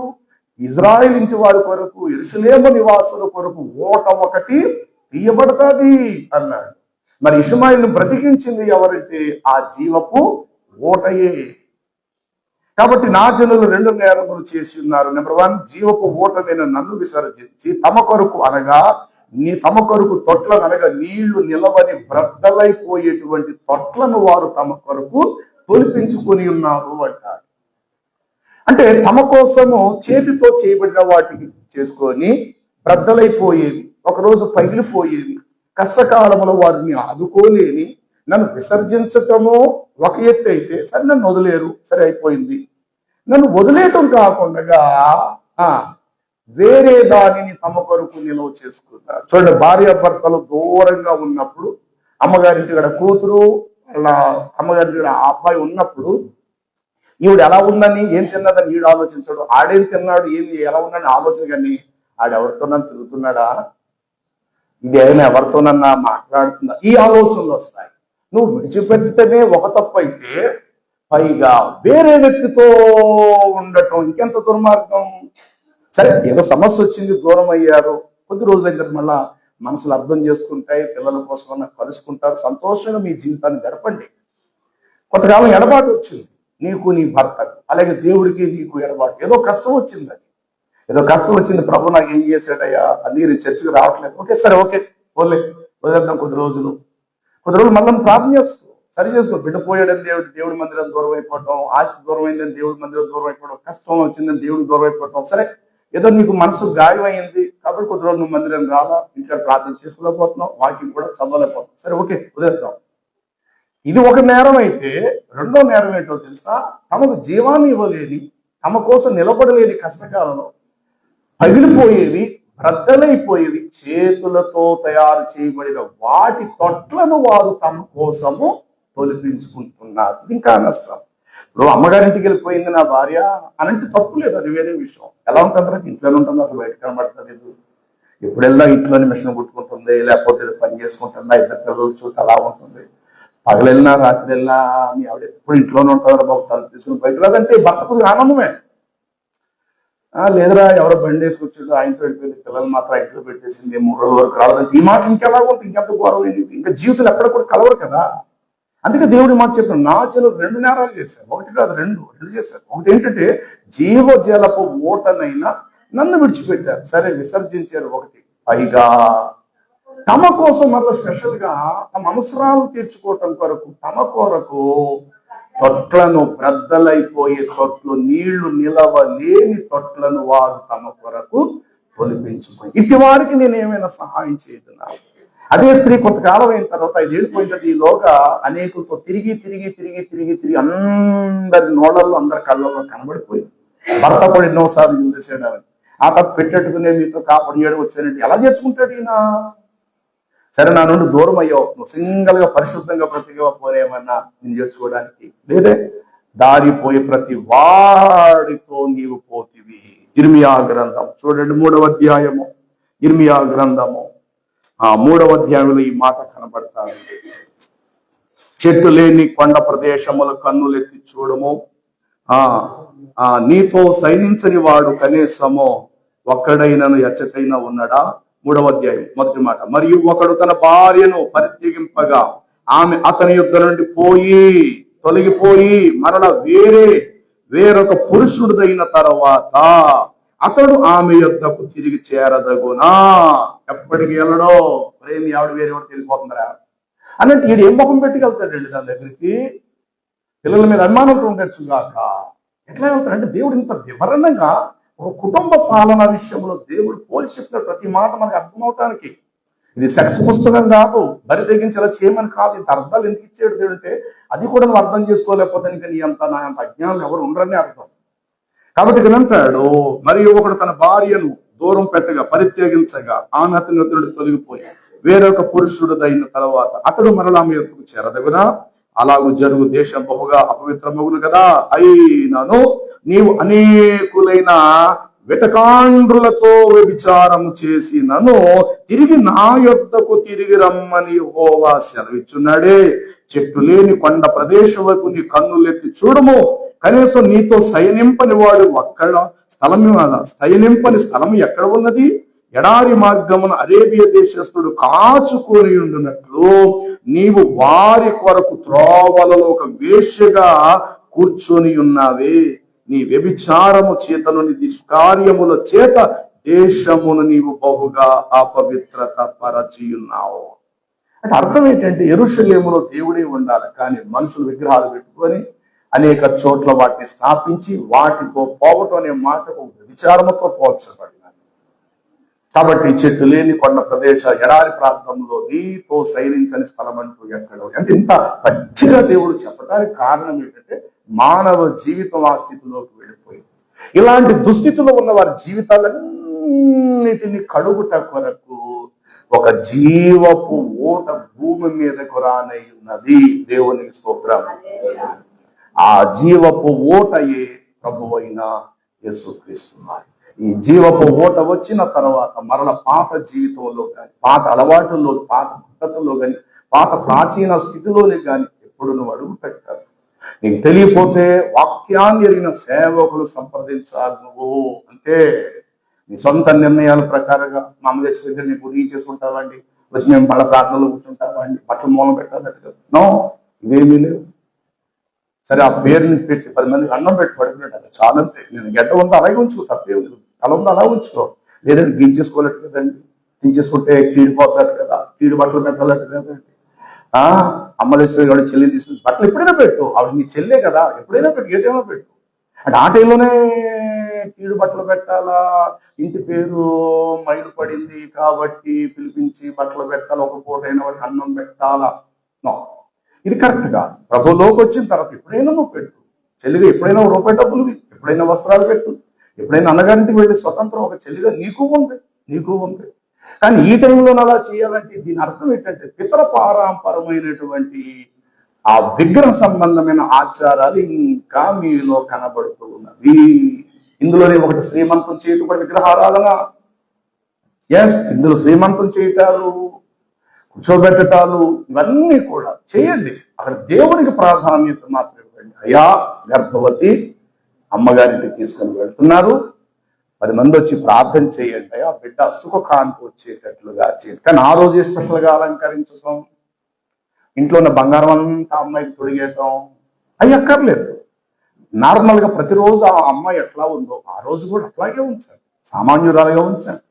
ఇజ్రాయిల్ ఇంటి వారి కొరకు, యెరూషలేము నివాసుల కొరకు ఓట ఒకటి తీయబడుతుంది అన్నాడు. మరి ఇష్మాయిల్ను బ్రతికించింది ఎవరంటే ఆ జీవపు ఓటయే. కాబట్టి నా జనులు 2 నేరములు చేసి ఉన్నారు. నెంబర్ 1, జీవపు ఓటమైన నన్ను విసర్జించి తమ కొరకు తొట్లను అనగా నీళ్లు నిలవని బ్రద్దలైపోయేటువంటి తొట్లను వారు తమ కొరకు తొలిపించుకొని ఉన్నారు అంటారు. అంటే తమ కోసము చేతితో చేయబడిన వాటికి చేసుకొని బ్రద్దలైపోయేవి, ఒకరోజు పగిలిపోయేవి, కష్టకాలంలో వారిని ఆదుకోలేని నన్ను విసర్జించటము ఒక ఎత్తు అయితే, సరే నన్ను వదిలేరు, సరే అయిపోయింది. నన్ను వదిలేయటం కాకుండా వేరే దానిని తమ కొరకు నిల్వ చేసుకున్నారు. చూడండి, భార్యాభర్తలు దూరంగా ఉన్నప్పుడు, అమ్మగారింటి కాడ కూతురు వాళ్ళ అమ్మగారింటి కాడ అబ్బాయి ఉన్నప్పుడు ఈవిడ ఎలా ఉందని, ఏం తిన్నదని ఈడు ఆలోచించాడు, ఆడేం తిన్నాడు, ఏంది ఎలా ఉందని ఆలోచన. కానీ ఆడెవరితోనన్నా తిరుగుతున్నాడా, ఇది ఏదైనా ఎవరితోనన్నా మాట్లాడుతుందా, ఈ ఆలోచనలు వస్తాయి. నువ్వు విడిచిపెడితేనే ఒక తప్పు అయితే పైగా వేరే వ్యక్తితో ఉండటం ఇంకెంత దుర్మార్గం. సరే, ఏదో సమస్య వచ్చింది, దూరం అయ్యారు, కొద్ది రోజుల దగ్గర మళ్ళా మనసులు అర్థం చేసుకుంటాయి, పిల్లల కోసం కలుసుకుంటారు, సంతోషంగా మీ జీవితాన్ని గడపండి. కొంతకాలం ఎడబాటు వచ్చింది నీకు, నీ భర్తకు, అలాగే దేవుడికి నీకు ఎడబాటు. ఏదో కష్టం వచ్చింది, ప్రభు నాకు ఏం చేశాడయ్యా, అది చర్చకు రావట్లేదు, ఓకే సరే ఓకే వదిలేద్దాం కొద్ది రోజులు మళ్ళీ ప్రార్థన చేసుకో, సరి చేసుకో. బిడ్డ పోయాడని దేవుడి మందిరం దూరం అయిపోవటం, ఆస్తి దూరం అయిందని దేవుడి మందిరం దూరం అయిపోవడం, కష్టం వచ్చిందని దేవుడికి దూరం అయిపోవటం. సరే, ఏదో నీకు మనసు గాయం అయింది కాబట్టి కొద్ది రోజులు నువ్వు మందిరం రాలా, ఇంట్లో ప్రార్థన చేసుకోలేకపోతున్నావు, వాకింగ్ కూడా చదవలేకపోతున్నావు, సరే ఓకే వదిలేద్దాం. ఇది ఒక నేరం అయితే, రెండో నేరం ఏంటో తెలుసా? తమకు జీవాన్ని ఇవ్వలేని, తమ కోసం నిలబడలేని కష్టకాలంలో పగిలిపోయేవి, బ్రద్దలైపోయేవి, చేతులతో తయారు చేయబడిన వాటి తొట్లను వారు తమ కోసము తొలిపించుకుంటున్నారు. ఇంకా నష్టం. ఇప్పుడు అమ్మగారింటికి వెళ్ళిపోయింది నా భార్య అనంటే తప్పు లేదు, అది వేరే విషయం. ఎలా ఉంటుందా? ఇంట్లోనే ఉంటుంది, అసలు బయట కనబడతలేదు. ఎప్పుడు వెళ్ళా ఇంట్లోనే మిషన్ కుట్టుకుంటుంది, లేకపోతే పని చేసుకుంటుందా, ఇద్దరు పిల్లలు చూసి అలా ఉంటుంది. పగలెళ్ళినా రాత్రి వెళ్ళినా మీ ఆవిడ ఎప్పుడు ఇంట్లోనే ఉంటుందా బాబు, తను తీసుకుని బయట రాదంటే భర్తకు ఆనందమే. లేదురా ఎవరో బండి వేసి వచ్చాడు, ఆయనతో వెళ్ళిపోయింది, పిల్లలు మాత్రం ఇంట్లో పెట్టేసింది, 3 రోజుల వరకు రాలేదంటే ఈ మాట ఇంకెలా ఉంటుంది, ఇంకెంత గౌరవం, ఇంకా జీవితం ఎక్కడ కూడా కలవరు కదా. అందుకే దేవుడి మాట చెప్పాడు, నా జనులు 2 నేరాలు చేశారు, ఒకటి కాదు రెండు చేశారు. ఒకటి ఏంటంటే జీవజలపు ఓటనైనా నన్ను విడిచిపెట్టారు, సరే విసర్జించారు ఒకటి, పైగా తమ కోసం మరో స్పెషల్ గా తమ అవసరాలు తీర్చుకోవటం కొరకు తమ కొరకు తొట్లను, బ్రద్దలైపోయే తొట్లు, నీళ్లు నిలవలేని తొట్లను వారు తమ కొరకు తొలిపించుకొని, ఇటు వారికి నేను ఏమైనా సహాయం చేయదున్నా. అదే స్త్రీ కొంతకాలం అయిన తర్వాత 5 ఏళ్ళు పోయిన ఈలోగా అనేకులతో తిరిగి అందరి నోళ్ళల్లో, అందరి కళ్ళల్లో కనబడిపోయింది. భర్త కూడా ఎన్నోసార్లు చూసేసాడు అని, ఆ తప్ప పెట్టేట్టుకునే మీతో కాపాడు వచ్చానంటే ఎలా చేర్చుకుంటాడు ఈయన? సరే, నా నుండి దూరం అయ్యావు, నువ్వు సింగల్ గా పరిశుద్ధంగా బ్రతికేవా పోనేమన్నా నేను చేర్చుకోవడానికి లేదే, దారిపోయే ప్రతి వాడితో నీవు పోతివి. ఇర్మియా గ్రంథం చూడండి, 3వ అధ్యాయము, ఇర్మియా గ్రంథము 3వ అధ్యాయంలో ఈ మాట కనబడతారు. చెట్టు లేని కొండ ప్రదేశములు కన్నులెత్తి చూడము, నీతో సైనించని వాడు కనీసము ఒక్కడైనను ఎచ్చటైనా ఉన్నాడా? 3వ అధ్యాయం 1వ మాట. మరియు ఒకడు తన భార్యను పరిత్యగింపగా ఆమె అతని యుద్ధ నుండి తొలగిపోయి మరల వేరొక పురుషుడిదైన తర్వాత అతడు ఆమె యుద్ధకు తిరిగి చేరదగునా? ఎప్పటికి వెళ్ళడో ప్రేమి ఆవిడ వేరే వాడు వెళ్ళిపోతుందరా అన్నట్టు ఈడు ఏం ముఖం పెట్టుకెళ్తాడండి దాని దగ్గరికి? పిల్లల మీద అనుమానంతో ఉండొచ్చు కాక ఎట్లా వెళ్తాడంటే, దేవుడు ఇంత వివరణగా ఒక కుటుంబ పాలన విషయంలో దేవుడు పోల్చి చెప్పిన ప్రతి మాట మనకు అర్థమవటానికి. ఇది సెక్స్ పుస్తకం కాదు, బరి తెగించేలా చేయమని కాదు. ఇంత అర్థాలు ఎందుకు ఇచ్చాడు దేవుడు అంటే అది కూడా నువ్వు అర్థం చేసుకోలేకపోతే ఇంకా నీ అంత నా అంత అజ్ఞానం ఎవరు ఉండరని అర్థం. కాబట్టి ఇక్కడ అంటాడు, మరియు ఒకడు తన భార్యను దూరం పెట్టగా పరిత్యజించగా ఆమె అతని యొద్ద తొలగిపోయి వేరొక పురుషుడు అయిన తర్వాత అతడు మరలా ఆమె యొద్దకు చేరదగునా? అలాగూ జరుగు, దేశం బహుగా అపవిత్రమగును కదా. అయినను నీవు అనేకులైన వెటకాండ్రులతో వ్యభిచారము చేసినను తిరిగి నా యొద్దకు తిరిగి రమ్మని యెహోవా సెలవిచ్చున్నాడే. చెట్టు లేని కొండ ప్రదేశం వైపు నీ కన్నులెత్తి చూడము. కనీసం నీతో సయనింపని వాడు అక్కడ సయనింపని స్థలం ఎక్కడ ఉన్నది? ఎడారి మార్గమున అరేబియా దేశస్థుడు కాచుకొని ఉండునట్లు నీవు వారి కొరకు త్రోవలలో ఒక వేశ్యగా కూర్చొని ఉన్నావే. నీ వ్యభిచారము చేతలోని దుష్కార్యముల చేత దేశమును నీవు బహుగా అపవిత్రత పరచియున్నావు. అంటే అర్థం ఏంటంటే యెరూషలేములో దేవుడే ఉండాలి, కానీ మనుషులు విగ్రహాలు పెట్టుకొని అనేక చోట్ల వాటిని స్థాపించి వాటితో పోవటం అనే మాటకు వ్యభిచారముతో పోల్చబడినారు. కాబట్టి చెట్టు లేని కొండ ప్రదేశ ఎడారి ప్రాంతంలో నీతో సైనించని స్థలం అంటూ ఎక్కడో. అంటే ఇంత పచ్చిగా దేవుడు చెప్పడానికి కారణం ఏంటంటే మానవ జీవితం ఆ స్థితిలోకి వెళ్ళిపోయింది. ఇలాంటి దుస్థితిలో ఉన్న వారి జీవితాలన్నిటిని కడుగుట కొరకు ఒక జీవపు ఓట భూమి మీదకు రానై ఉన్నది. దేవునికి స్తోత్రం. ఆ జీవపు ఓటయే ప్రభువైన యేసుక్రీస్తు. ఈ జీవపు ఓట వచ్చిన తర్వాత మరల పాత జీవితంలో కానీ, పాత అలవాటుల్లో, పాత పద్ధతుల్లో కానీ, పాత ప్రాచీన స్థితిలోనే కానీ ఎప్పుడు నువ్వు అడుగు పెట్టాలి. నీకు తెలియపోతే వాక్యాన్ని ఎరిగిన సేవకులు సంప్రదించాలి. నువ్వు అంటే నీ సొంత నిర్ణయాల ప్రకారంగా మా అమ్మ దగ్గర నీకు ఉదయం చేసుకుంటావండి, వచ్చి మేము పళ్ళ ప్రార్థనలో కూర్చుంటామండి, బట్టలు మూలం పెట్టాలంటే నో, ఇవేమీ లేవు. సరే ఆ పేరుని పెట్టి 10 మందికి అన్నం పెట్టి పడుకున్నాడు చాలంతే. నేను గడ్డ ఉందో అలాగే ఉంచుకో, తప్పే ఉంది. తల ఉందో అలా ఉంచుకో, లేదంటే గించేసుకోలేట్టు కదండి. గించేసుకుంటే కీడిపోతాడు కదా, కీడి బట్టలు పెట్టాలట్టు కదండి. అమ్మ తెచ్చిపోయి కూడా చెల్లి తీసుకుని బట్టలు ఎప్పుడైనా పెట్టు, ఆవిడ నీ చెల్లే కదా, ఎప్పుడైనా పెట్టు, ఏదైనా పెట్టు. అంటే ఆ టైంలోనే కీడు బట్టలు పెట్టాలా, ఇంటి పేరు మైలు పడింది కాబట్టి పిలిపించి బట్టలు పెట్టాలి, ఒక పూట అయిన వాడికి అన్నం పెట్టాలా? నో, ఇది కరెక్ట్ కాదు. ప్రభులోకి వచ్చిన తర్వాత ఎప్పుడైనా నువ్వు పెట్టు. చెల్లిగా ఎప్పుడైనా రూపాయి డబ్బులు, ఎప్పుడైనా వస్త్రాలు పెట్టు, ఎప్పుడైనా అన్నగారింటికి వెళ్ళే స్వతంత్రం ఒక చెల్లిగా నీకు ఉంది. కానీ ఈ టైంలో అలా చేయాలంటే దీని అర్థం ఏంటంటే పితర పారంపరమైనటువంటి ఆ విగ్రహ సంబంధమైన ఆచారాలు ఇంకా మీలో కనబడుతూ ఉన్నవి. ఇందులోనే ఒకటి శ్రీమంతం చేయటం కూడా విగ్రహారాధన. ఇందులో శ్రీమంతం చేయటాలు, కూర్చోబెట్టటాలు, ఇవన్నీ కూడా చేయండి. అక్కడ దేవునికి ప్రాధాన్యత మాత్రం ఇవ్వండి. అయ్యా గర్భవతి అమ్మగారింటికి తీసుకొని వెళ్తున్నారు, 10 మంది వచ్చి ప్రార్థన చేయండి, ఆ బిడ్డ సుఖకాంతి వచ్చేటట్లుగా చేయండి. కానీ ఆ రోజు స్పెషల్గా అలంకరించడం, ఇంట్లో ఉన్న బంగారం అంతా అమ్మాయికి తొడిగేయటం అవి అక్కర్లేదు. నార్మల్గా ప్రతిరోజు ఆ అమ్మాయి ఎట్లా ఉందో ఆ రోజు కూడా అట్లాగే ఉంచాలి, సామాన్యురాలుగా ఉంచాలి.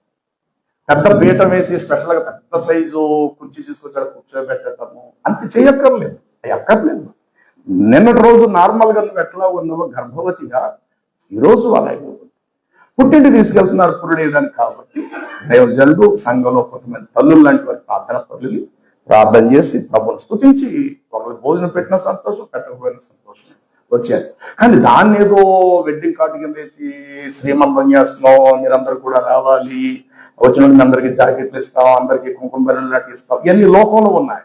పెద్ద పీఠం వేసి స్పెషల్గా పెద్ద సైజు కుర్చీ తీసుకొచ్చాడు కూర్చోబెట్టడము అంత చేయక్కర్లేదు, అవి అక్కర్లేదు. నిన్నటి రోజు నార్మల్గా నువ్వు ఎట్లా ఉన్నావో గర్భవతిగా ఈరోజు అలాగే పుట్టింటి తీసుకెళ్తున్నారు పురుడేదానికి. కాబట్టి దైవజనుడు సంఘంలో కొంతమంది తల్లులు లాంటి వారి ప్రార్థన పనులు ప్రార్థన చేసి ప్రభుని స్తుతించి ఒకరికి భోజనం పెట్టిన సంతోషం, పెట్టకపోయిన సంతోషం వచ్చారు. కానీ దాన్ని ఏదో వెడ్డింగ్ కార్డు కింద వేసి శ్రీమంతం చేస్తున్నాం, మీరందరూ కూడా రావాలి, వచ్చిన అందరికీ జాకెట్లు ఇస్తాం, అందరికీ కుంకుమ బెల్లం ఇస్తాం, ఇవన్నీ లోకంలో ఉన్నాయి.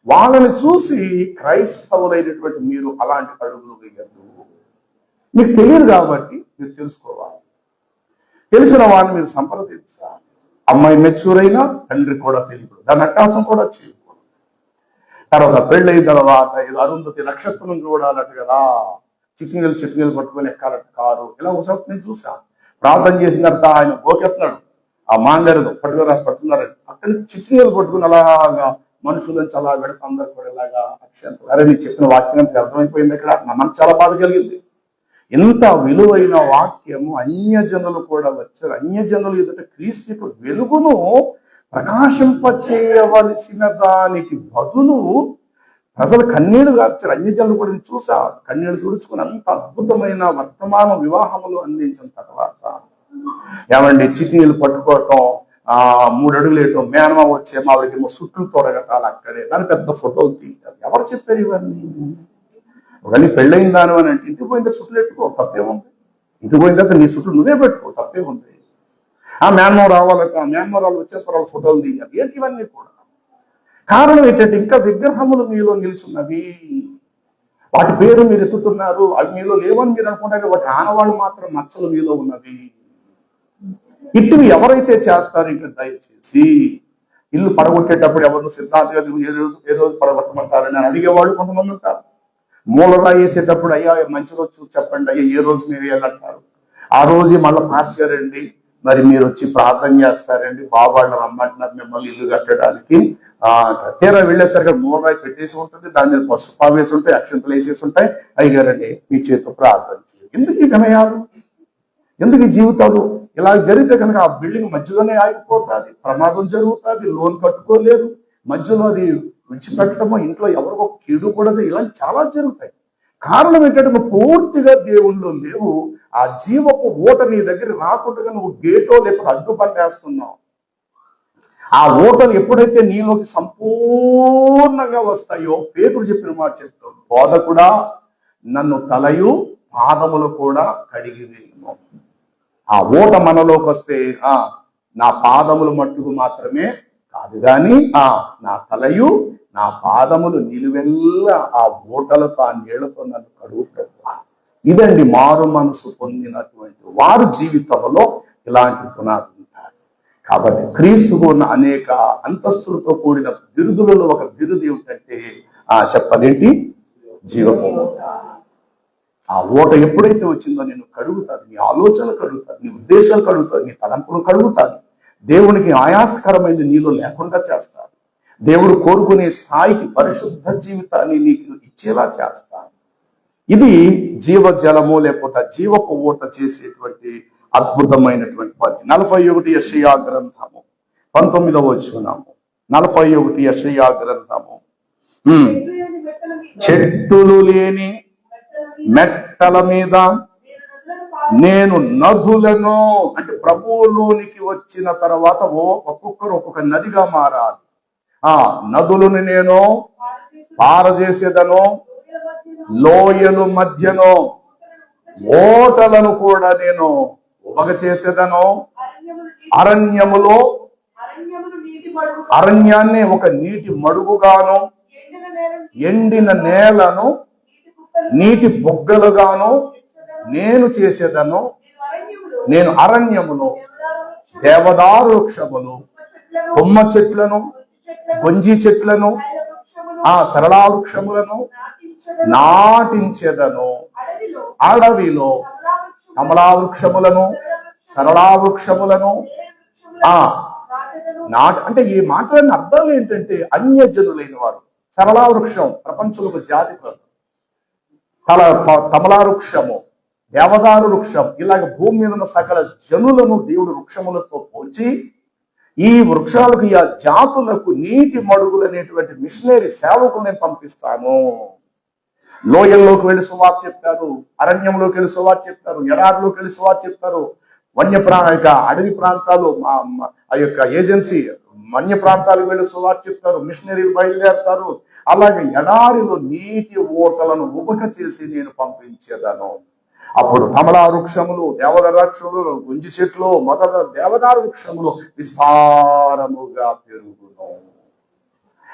వాళ్ళని చూసి క్రైస్తవులైనటువంటి మీరు అలాంటి అడుగులు వేయద్దు. మీకు తెలియదు కాబట్టి మీరు తెలుసుకోవాలి. తెలిసిన వాడిని మీరు సంప్రదించాలి. అమ్మాయి మెచ్యూర్ అయినా తండ్రి కూడా తెలియదు, దాని అట్టాసం కూడా చేయకూడదు. తర్వాత పెళ్ళైన తర్వాత ఏదో అరుంధతి నక్షత్రం చూడాలట కదా, చిట్నీలు పట్టుకొని ఎక్కాలట కారు. ఇలా ఒకసారి నేను చూసాను. ప్రార్థన చేసిన తర్వాత ఆయన గోకెత్తున్నాడు, ఆ మాండరు పట్టుకున్నారు. అక్కడ చిట్నీలు పట్టుకుని అలాగా మనుషుల నుంచి అలా పెడతా అందరు కూడా ఇలాగా అక్షంతలు. అరే నీ చెప్పిన వాక్యం అర్థమైపోయింది. ఇక్కడ నా మనసు చాలా బాధ కలిగింది. ఎంత విలువైన వాక్యము అన్యజనులు కూడా వచ్చారు. అన్యజనులు ఎదుట క్రీస్తు వెలుగును ప్రకాశింపచేయవలసిన దానికి బదులు ప్రజలు కన్నీళ్లు గార్చారు. అన్యజనులు కూడా చూసా, కన్నీళ్లు తుడుచుకుని అంత అద్భుతమైన వర్తమాన వివాహములు అందించిన తర్వాత ఏమండి చిట్నీలు పట్టుకోవటం, 3 అడుగులు ఏటో మేనమా వచ్చే మావిడికేమో సుట్లు తొడగటాలు అక్కడే దాని పెద్ద ఫోటోలు తీయాలి. ఎవరు చెప్పారు ఇవన్నీ? ఒకవేళ పెళ్ళైన దాని అని అంటే ఇంటికి పోయిన సుట్లు ఎట్టుకో, తప్పేముంది? ఇంటికి పోయిన తర్వాత నీ సుట్లు నువ్వే పెట్టుకో, తప్పేముంది? మేనమావ రావాలట, మేనమారాలు వచ్చే తర్వాత ఫోటోలు తీయాలి. ఏంటి ఇవన్నీ కూడా? కారణం ఏంటంటే ఇంకా విగ్రహములు మీలో నిలుచున్నవి, వాటి పేరు మీరు ఎత్తుతున్నారు. అవి మీలో లేవని మీరు అనుకుంటారు, వాటి ఆనవాళ్ళు మాత్రం మచ్చలు మీలో ఉన్నవి. ఇటువి ఎవరైతే చేస్తారో ఇంకా దయచేసి ఇల్లు పడగొట్టేటప్పుడు ఎవరు సిద్ధాంతంగా ఏ రోజు పడగొట్టమంటారని అడిగేవాళ్ళు కొంతమంది ఉంటారు. మూలరాయి వేసేటప్పుడు అయ్యా మంచి రోజు చూసి చెప్పండి, అయ్యా ఏ రోజు మీరు వేయాలంటారు. ఆ రోజు మళ్ళీ పార్చారండి, మరి మీరు వచ్చి ప్రార్థన చేస్తారండి, బాబాళ్ళు రమ్మంటున్నారు మిమ్మల్ని ఇల్లు కట్టడానికి. తీరా వెళ్ళేసరికి మూలరాయి పెట్టేసి ఉంటుంది, దాని మీద పసుపు వేసి ఉంటాయి, అక్షంతలు వేసేసి ఉంటాయి. అయ్యారండి మీ చేతితో ప్రార్థన చేయాలి. ఎందుకు ఈ వినయాలు, ఎందుకు ఈ జీవితాలు? ఇలా జరిగితే కనుక ఆ బిల్డింగ్ మధ్యలోనే ఆగిపోతుంది, ప్రమాదం జరుగుతుంది, లోన్ కట్టుకోలేరు, మధ్యలో అది విడిచిపెట్టడము, ఇంట్లో ఎవరికో కీడు కూడా ఇలాంటి చాలా జరుగుతాయి. కారణం ఏంటంటే నువ్వు పూర్తిగా దేవుళ్ళు లేవు. ఆ జీవపు ఓట నీ దగ్గర రాకుండా నువ్వు గేటో లేకపోతే అడ్డుపట్టేస్తున్నావు. ఆ ఓటలు ఎప్పుడైతే నీలోకి సంపూర్ణంగా వస్తాయో పేతురు చెప్పిన మాట చెప్తావు, బోధకుడా నన్ను తలయు పాదములు కూడా కడిగి వేయుము. ఆ ఓట మనలోకి వస్తే నా పాదములు మట్టుకు మాత్రమే కాదు కానీ నా తలయు నా పాదములు నిలువెల్లా ఆ ఓటలతో ఆ నీళ్లతో నన్ను కడుగుతాడు. ఇదండి మారు మనసు పొందినటువంటి వారి జీవితంలో ఇలాంటి పునాది ఉంటారు. కాబట్టి క్రీస్తుకు ఉన్న అనేక అంతస్తులతో కూడిన బిరుదులలో ఒక బిరుదు ఏమిటంటే చెప్పదేంటి, జీవపు ఓట. ఆ ఓట ఎప్పుడైతే వచ్చిందో నేను కడుగుతాను, నీ ఆలోచనలు కడుగుతాను, నీ ఉద్దేశాలు కడుగుతాను, నీ తలంపులు కడుగుతాను. దేవునికి ఆయాసకరమైనది నీలో లేకుండా చేస్తాను. దేవుడు కోరుకునే స్థాయికి పరిశుద్ధ జీవితాన్ని నీకు ఇచ్చేలా చేస్తాను. ఇది జీవజలము లేకపోతే జీవపు ఓట చేసేటువంటి అద్భుతమైనటువంటి పని. 41 యెషయా గ్రంథము 19వ వచనము. 41 యెషయా గ్రంథము. చెట్టులు లేని మెట్టల మీద నేను నదులను, అంటే ప్రభువులోనికి వచ్చిన తర్వాత ఒక్కొక్కరు ఒక్కొక్క నదిగా మారాలి. నదులను నేను పారజేసేదను, లోయలు మధ్యను ఓటలను కూడా నేను ఉబగ చేసేదను. అరణ్యాన్ని ఒక నీటి మడుగుగాను, ఎండిన నేలను నీటి బొగ్గలుగాను నేను చేసేదను. నేను అరణ్యమును దేవదారు వృక్షములు, కొమ్మ చెట్లను, గొంజి చెట్లను, సరళా వృక్షములను నాటించెదను. అడవిలో కమలా వృక్షములను, సరళా వృక్షములను అంటే ఈ మాటలన్నీ అర్థాలు ఏంటంటే అన్యజనులైన వారు. సరళా వృక్షం ప్రపంచంలో జాతి, కమలా వృక్షము, దేవదారు వృక్షం, ఇలాగ భూమి మీద ఉన్న సకల జనులను దేవుడు వృక్షములతో పోల్చి ఈ వృక్షాలకు, ఈ జాతులకు నీటి మడుగులు అనేటువంటి మిషనరీ సేవకు నేను పంపిస్తాను. లోయల్లోకి వెళ్ళి సువార్త చెప్తారు, అరణ్యంలోకి వెళ్ళి సువార్త చెప్తారు, ఎడారిలోకి వెళ్ళి సువార్త చెప్తారు. అడవి ప్రాంతాలు ఆ యొక్క ఏజెన్సీ వన్య ప్రాంతాలకు వెళ్ళి సువార్త చెప్తారు, మిషనరీలు బయలుదేరుతారు. అలాగే ఎడారిలో నీటి ఓటలను ఉబక చేసి నేను పంపించేదను. అప్పుడు కమలా వృక్షములు, దేవదారు వృక్షములు, గుంజి చెట్లు, మొదట దేవదారు వృక్షములు విస్తారముగా పెరుగును.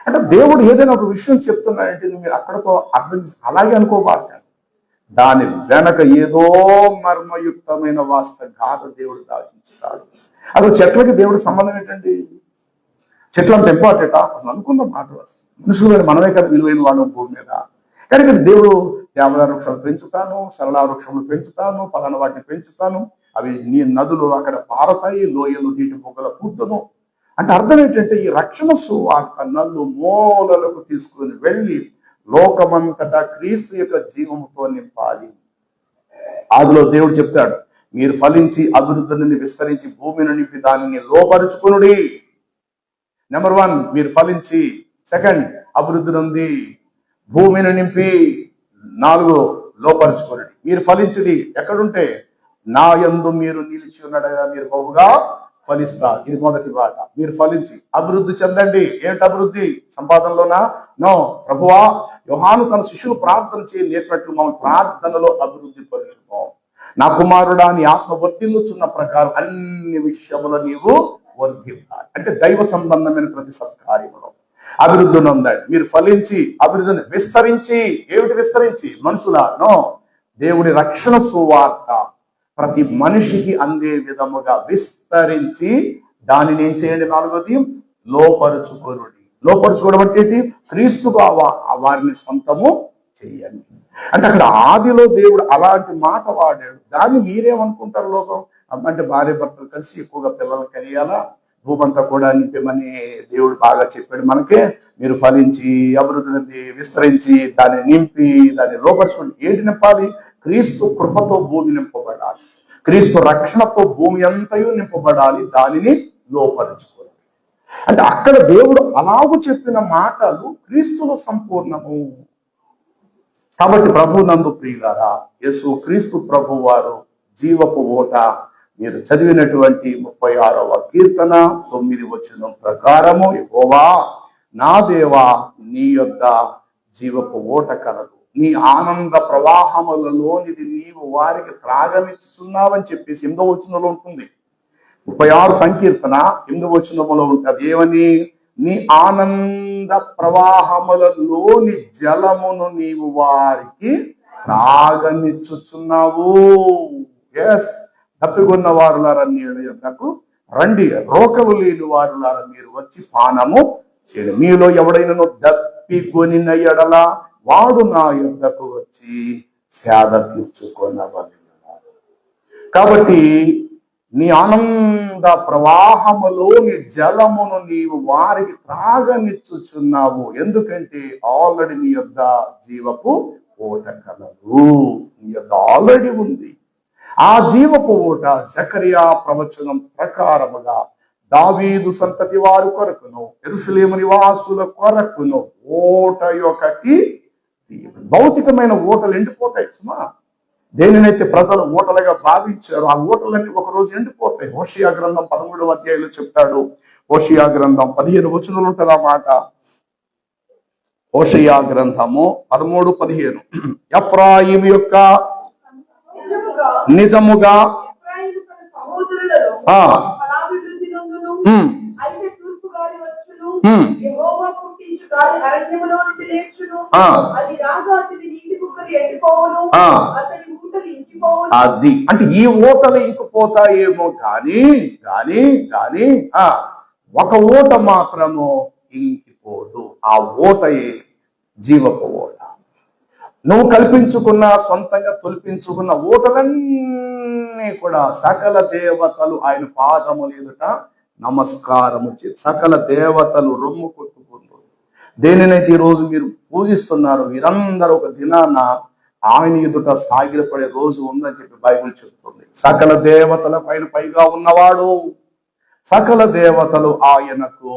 అంటే దేవుడు ఏదైనా ఒక విషయం చెప్తున్నాడంటే మీరు అక్కడతో అర్థం అలాగే అనుకోబాకండి. దాని వెనక ఏదో మర్మయుక్తమైన వాస్తవ గాథ దేవుడు దాచించుతాడు. అసలు చెట్లకి దేవుడు సంబంధం ఏంటండి? చెట్లు అంత ఇంపార్టెంట్ అసలు అనుకున్న మాట. మనుషులు మనమే కదా విలువైన వాళ్ళం భూమి మీద. కానీ దేవుడు దేవదారు వృక్షాలు పెంచుతాను, సరళా వృక్షములు పెంచుతాను, పలానా వాటిని పెంచుతాను, అవి నీ నదులు అక్కడ పారతాయి, లోయలు నీటి బొగ్గల పూర్తును. అంటే అర్థం ఏంటంటే ఈ రక్షణ సువార్త నన్ను మూలలకు తీసుకుని వెళ్ళి లోకమంతటా క్రీస్తు యొక్క జీవముతో నింపాలి. ఆదిలో దేవుడు చెప్తాడు, మీరు ఫలించి అభివృద్ధిని విస్తరించి భూమిని నింపి దానిని లోపరుచుకునుడి. నెంబర్ 1 మీరు ఫలించి, సెకండ్ అభివృద్ధి నుండి భూమిని నింపి, 4 లోపరుచుకునుడి. మీరు ఫలించుడి ఎక్కడుంటే నా యందు మీరు నిలిచి ఉన్నాడగా మీరు బహుగా ఫలిస్తారు. ఇది మొదటి మాట. మీరు ఫలించి అభివృద్ధి చెందండి. ఏంటి అభివృద్ధి? సంపాదనలోనా? నో. ప్రభువా, యోహాను తన శిష్యులు ప్రార్థన చేయలేనట్లు మమ్మల్ని ప్రార్థనలో అభివృద్ధి పరుచుకో. నా కుమారుడా, నీ ఆత్మ వర్ధిల్లుచున్న ప్రకారం అన్ని విషయములో నీవు వర్ధిల్లాలి. అంటే దైవ సంబంధమైన ప్రతి సత్కార్యంలో అభివృద్ధి ఉందండి. మీరు ఫలించి అభివృద్ధిని విస్తరించి. ఏమిటి విస్తరించి? మనుషులను దేవుడి రక్షణ సువార్త ప్రతి మనిషికి అందే విధముగా విస్తరించి దానిని ఏం చేయండి? నాలుగోది, లోపరుచుకోరుడి. లోపరుచుకోవడం అంటే ఏంటి? క్రీస్తుగా వారిని సొంతము చెయ్యండి. అంటే అక్కడ ఆదిలో దేవుడు అలాంటి మాట వాడాడు. దాన్ని మీరేమనుకుంటారు? లోకం అంటే భార్య భర్తలు కలిసి ఎక్కువగా పిల్లలు కలియాలా, భూమంతా కూడా నింపమని దేవుడు బాగా చెప్పాడు మనకే. మీరు ఫలించి అభివృద్ధిని విస్తరించి దాన్ని నింపి దాన్ని లోపరుచుకోండి. ఏంటి నింపాలి? క్రీస్తు కృపతో భూమి నింపబడాలి. క్రీస్తు రక్షణతో భూమి అంతయు నింపబడాలి. దానిని లోపరుచుకోవాలి. అంటే అక్కడ దేవుడు అలాగూ చెప్పిన మాటలు క్రీస్తులో సంపూర్ణము. కాబట్టి ప్రభు నందు ప్రియులారా, యేసు క్రీస్తు ప్రభు వారు జీవపు ఓట మీరు చదివినటువంటి 36వ కీర్తన 9వ వచనం ప్రకారము, యెహోవా నా దేవా, నీ యొద్ద జీవపు ఓట కలదు. నీ ఆనంద ప్రవాహములలోనిది నీవు వారికి త్రాగనిచ్చుచున్నావని చెప్పేసి 8వ వచనంలో ఉంటుంది. 36 సంకీర్తన 8వ వచనములో ఉంటుంది. ఏమని? నీ ఆనంద ప్రవాహములలోని జలమును నీవు వారికి త్రాగనిచ్చుచున్నావు. ఎస్, తప్పికొన్న వారులారా నీళ్ళ యొద్దకు రండి, రోకలు లేని వారులారా మీరు వచ్చి పానము చేయండి. మీలో ఎవడైనా దప్పికొనిన ఎడల వాడు నా యొద్దకు వచ్చి సేద తీర్చుకొనవలెను. కాబట్టి నీ ఆనంద ప్రవాహములోని జలమును నీవు వారికి త్రాగనిచ్చుచున్నావు. ఎందుకంటే ఆల్రెడీ నీ యొద్ద జీవపు ఓట కలదు. నీ యొద్ద ఆల్రెడీ ఉంది ఆ జీవపు ఓట. జకరియా ప్రవచనం ప్రకారముగా దావీదు సంతతి వారి కొరకును యెరూషలేము నివాసుల కొరకును ఓట ఒకటి. భౌతికమైన ఓటలు ఎండిపోతాయి సుమా. దేనినైతే ప్రజలు ఓటలుగా భావించారు ఆ ఓటలన్నీ ఒకరోజు ఎండిపోతాయి. హోషియా గ్రంథం 13వ అధ్యాయంలో చెప్తాడు. హోషియా గ్రంథం 15 వచనాలు ఉంటుంది ఆ మాట. హోషియా గ్రంథము 13:15, ఎఫ్రాయిము యొక్క నిజముగా అది అంటే ఈ ఓటలు ఇంకిపోతాయేమో కానీ కానీ కానీ ఒక ఓట మాత్రము ఇంకిపోదు. ఆ ఓటయే జీవపు ఓట. నువ్వు కల్పించుకున్న సొంతంగా తొలిపించుకున్న ఓటలన్నీ కూడా సకల దేవతలు ఆయన పాదముల ఎదుట నమస్కారము చేసి సకల దేవతలు రొమ్ము కొట్టుకుంటూ దేనినైతే ఈరోజు మీరు పూజిస్తున్నారు మీరందరూ ఒక దినాన ఆయన ఎదుట సాగిలపడే రోజు ఉందని చెప్పి బైబిల్ చెప్తుంది. సకల దేవతల పైన పైగా ఉన్నవాడు, సకల దేవతలు ఆయనకు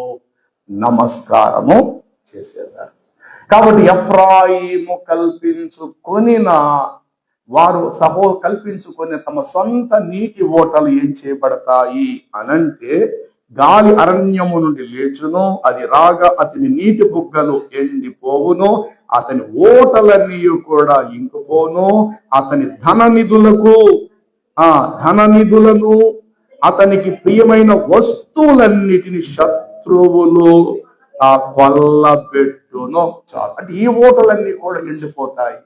నమస్కారము చేసేదారు. కాబట్టి ఎఫ్రాయిము కల్పించుకొనిన వారు కల్పించుకొని తమ సొంత నీటి ఓటలు ఏం చేయబడతాయి అనంటే, గాలి అరణ్యము నుండి లేచును, అది రాగా అతని నీటి బుగ్గలు ఎండిపోవును, అతని ఓటలన్నీ కూడా ఇంకిపోను, అతని ధన నిధులను అతనికి ప్రియమైన వస్తువులన్నిటిని శత్రువులు కొల్లబెట్టును. చాలు. అంటే ఈ ఓటలన్నీ కూడా ఎండిపోతాయి,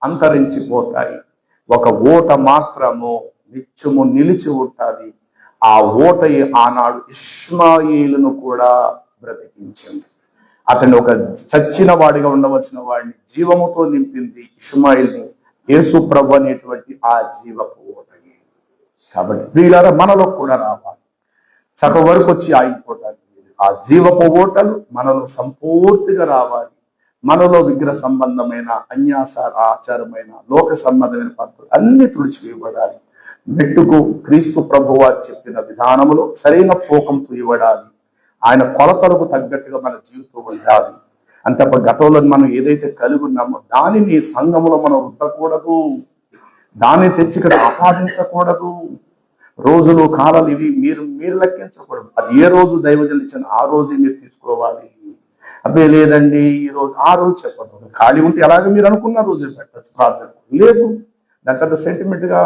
అంతరించిపోతాయి. ఒక ఓట మాత్రము నిత్యము నిలిచి ఉంటుంది. ఆ ఓట ఆనాడు ఇష్మాయేలును కూడా బ్రతికించింది. అతన్ని ఒక చచ్చిన వాడిగా ఉండవలసిన వాడిని జీవముతో నింపింది ఇష్మాయేల్ని. యేసు ప్రభు అనేటువంటి ఆ జీవపు ఓట. కాబట్టి ప్రియులారా, మనలో కూడా రావాలి. సగం వరకు వచ్చి ఆగిపోతారు. ఆ జీవపు ఓటలు మనలో సంపూర్తిగా రావాలి. మనలో విగ్రహ సంబంధమైన అన్యాసార ఆచారమైన లోక సంబంధమైన పద్ధతులు అన్ని తుడిచివేయబడాలి. మెట్టుకు క్రీస్తు ప్రభువు చెప్పిన విధానములో సరైన తూకంతో ఇవ్వడాలి. ఆయన కొలతలకు తగ్గట్టుగా మన జీవితం ఉండాలి. అంటే అప్పుడు గతంలో మనం ఏదైతే కలిగి ఉన్నామో దానిని సంఘములో మనం రుద్దకూడదు, దాన్ని తెచ్చి ఇక్కడ ఆపాదించకూడదు. రోజులు కాలాలు ఇవి మీరు మీరు లెక్కించకూడదు. అది ఏ రోజు దైవజనులు ఇచ్చిన ఆ రోజు మీరు తీసుకోవాలి. అబ్బే లేదండి ఈ రోజు ఆ రోజు చెప్పదు. ఖాళీ ఉంటే ఎలాగ మీరు అనుకున్న రోజు పెట్టచ్చు ప్రార్థన. లేదు దాంట్లో సెంటిమెంట్ గా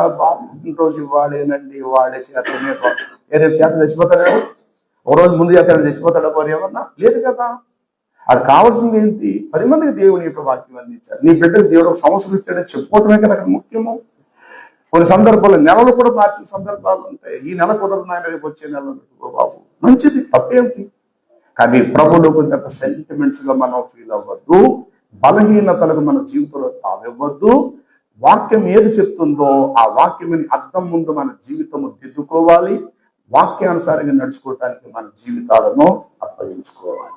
రోజు ఇవ్వాలేనండి వాడే చేతనే ఏదైతే చేత చచ్చిపోతాడా, ఒక రోజు ముందు చేత చచ్చిపోతాడా వారు ఏమన్నా లేదు కదా. అది కావాల్సింది ఏంటి? 10 మందికి దేవుని యొక్క వాక్యం అందించారు. నీ బిడ్డకు దేవుడు ఒక సంవత్సరం ఇచ్చాడని చెప్పుకోవటమే కదా అక్కడ ముఖ్యము. కొన్ని సందర్భాల్లో నెలలు కూడా మార్చిన సందర్భాలు ఉంటాయి. ఈ నెల కుదరదు రేపు వచ్చే నెల బాబు మంచిది, తప్పేంటి. కానీ ప్రభులో కొంచెం సెంటిమెంట్స్ గా మనం ఫీల్ అవ్వద్దు. బలహీనతలకు మన జీవితంలో తావివ్వద్దు. వాక్యం ఏది చెప్తుందో ఆ వాక్యం అర్థం ముందు మన జీవితము దిద్దుకోవాలి. వాక్యానుసారంగా నడుచుకోవటానికి మన జీవితాలను అప్పగించుకోవాలి.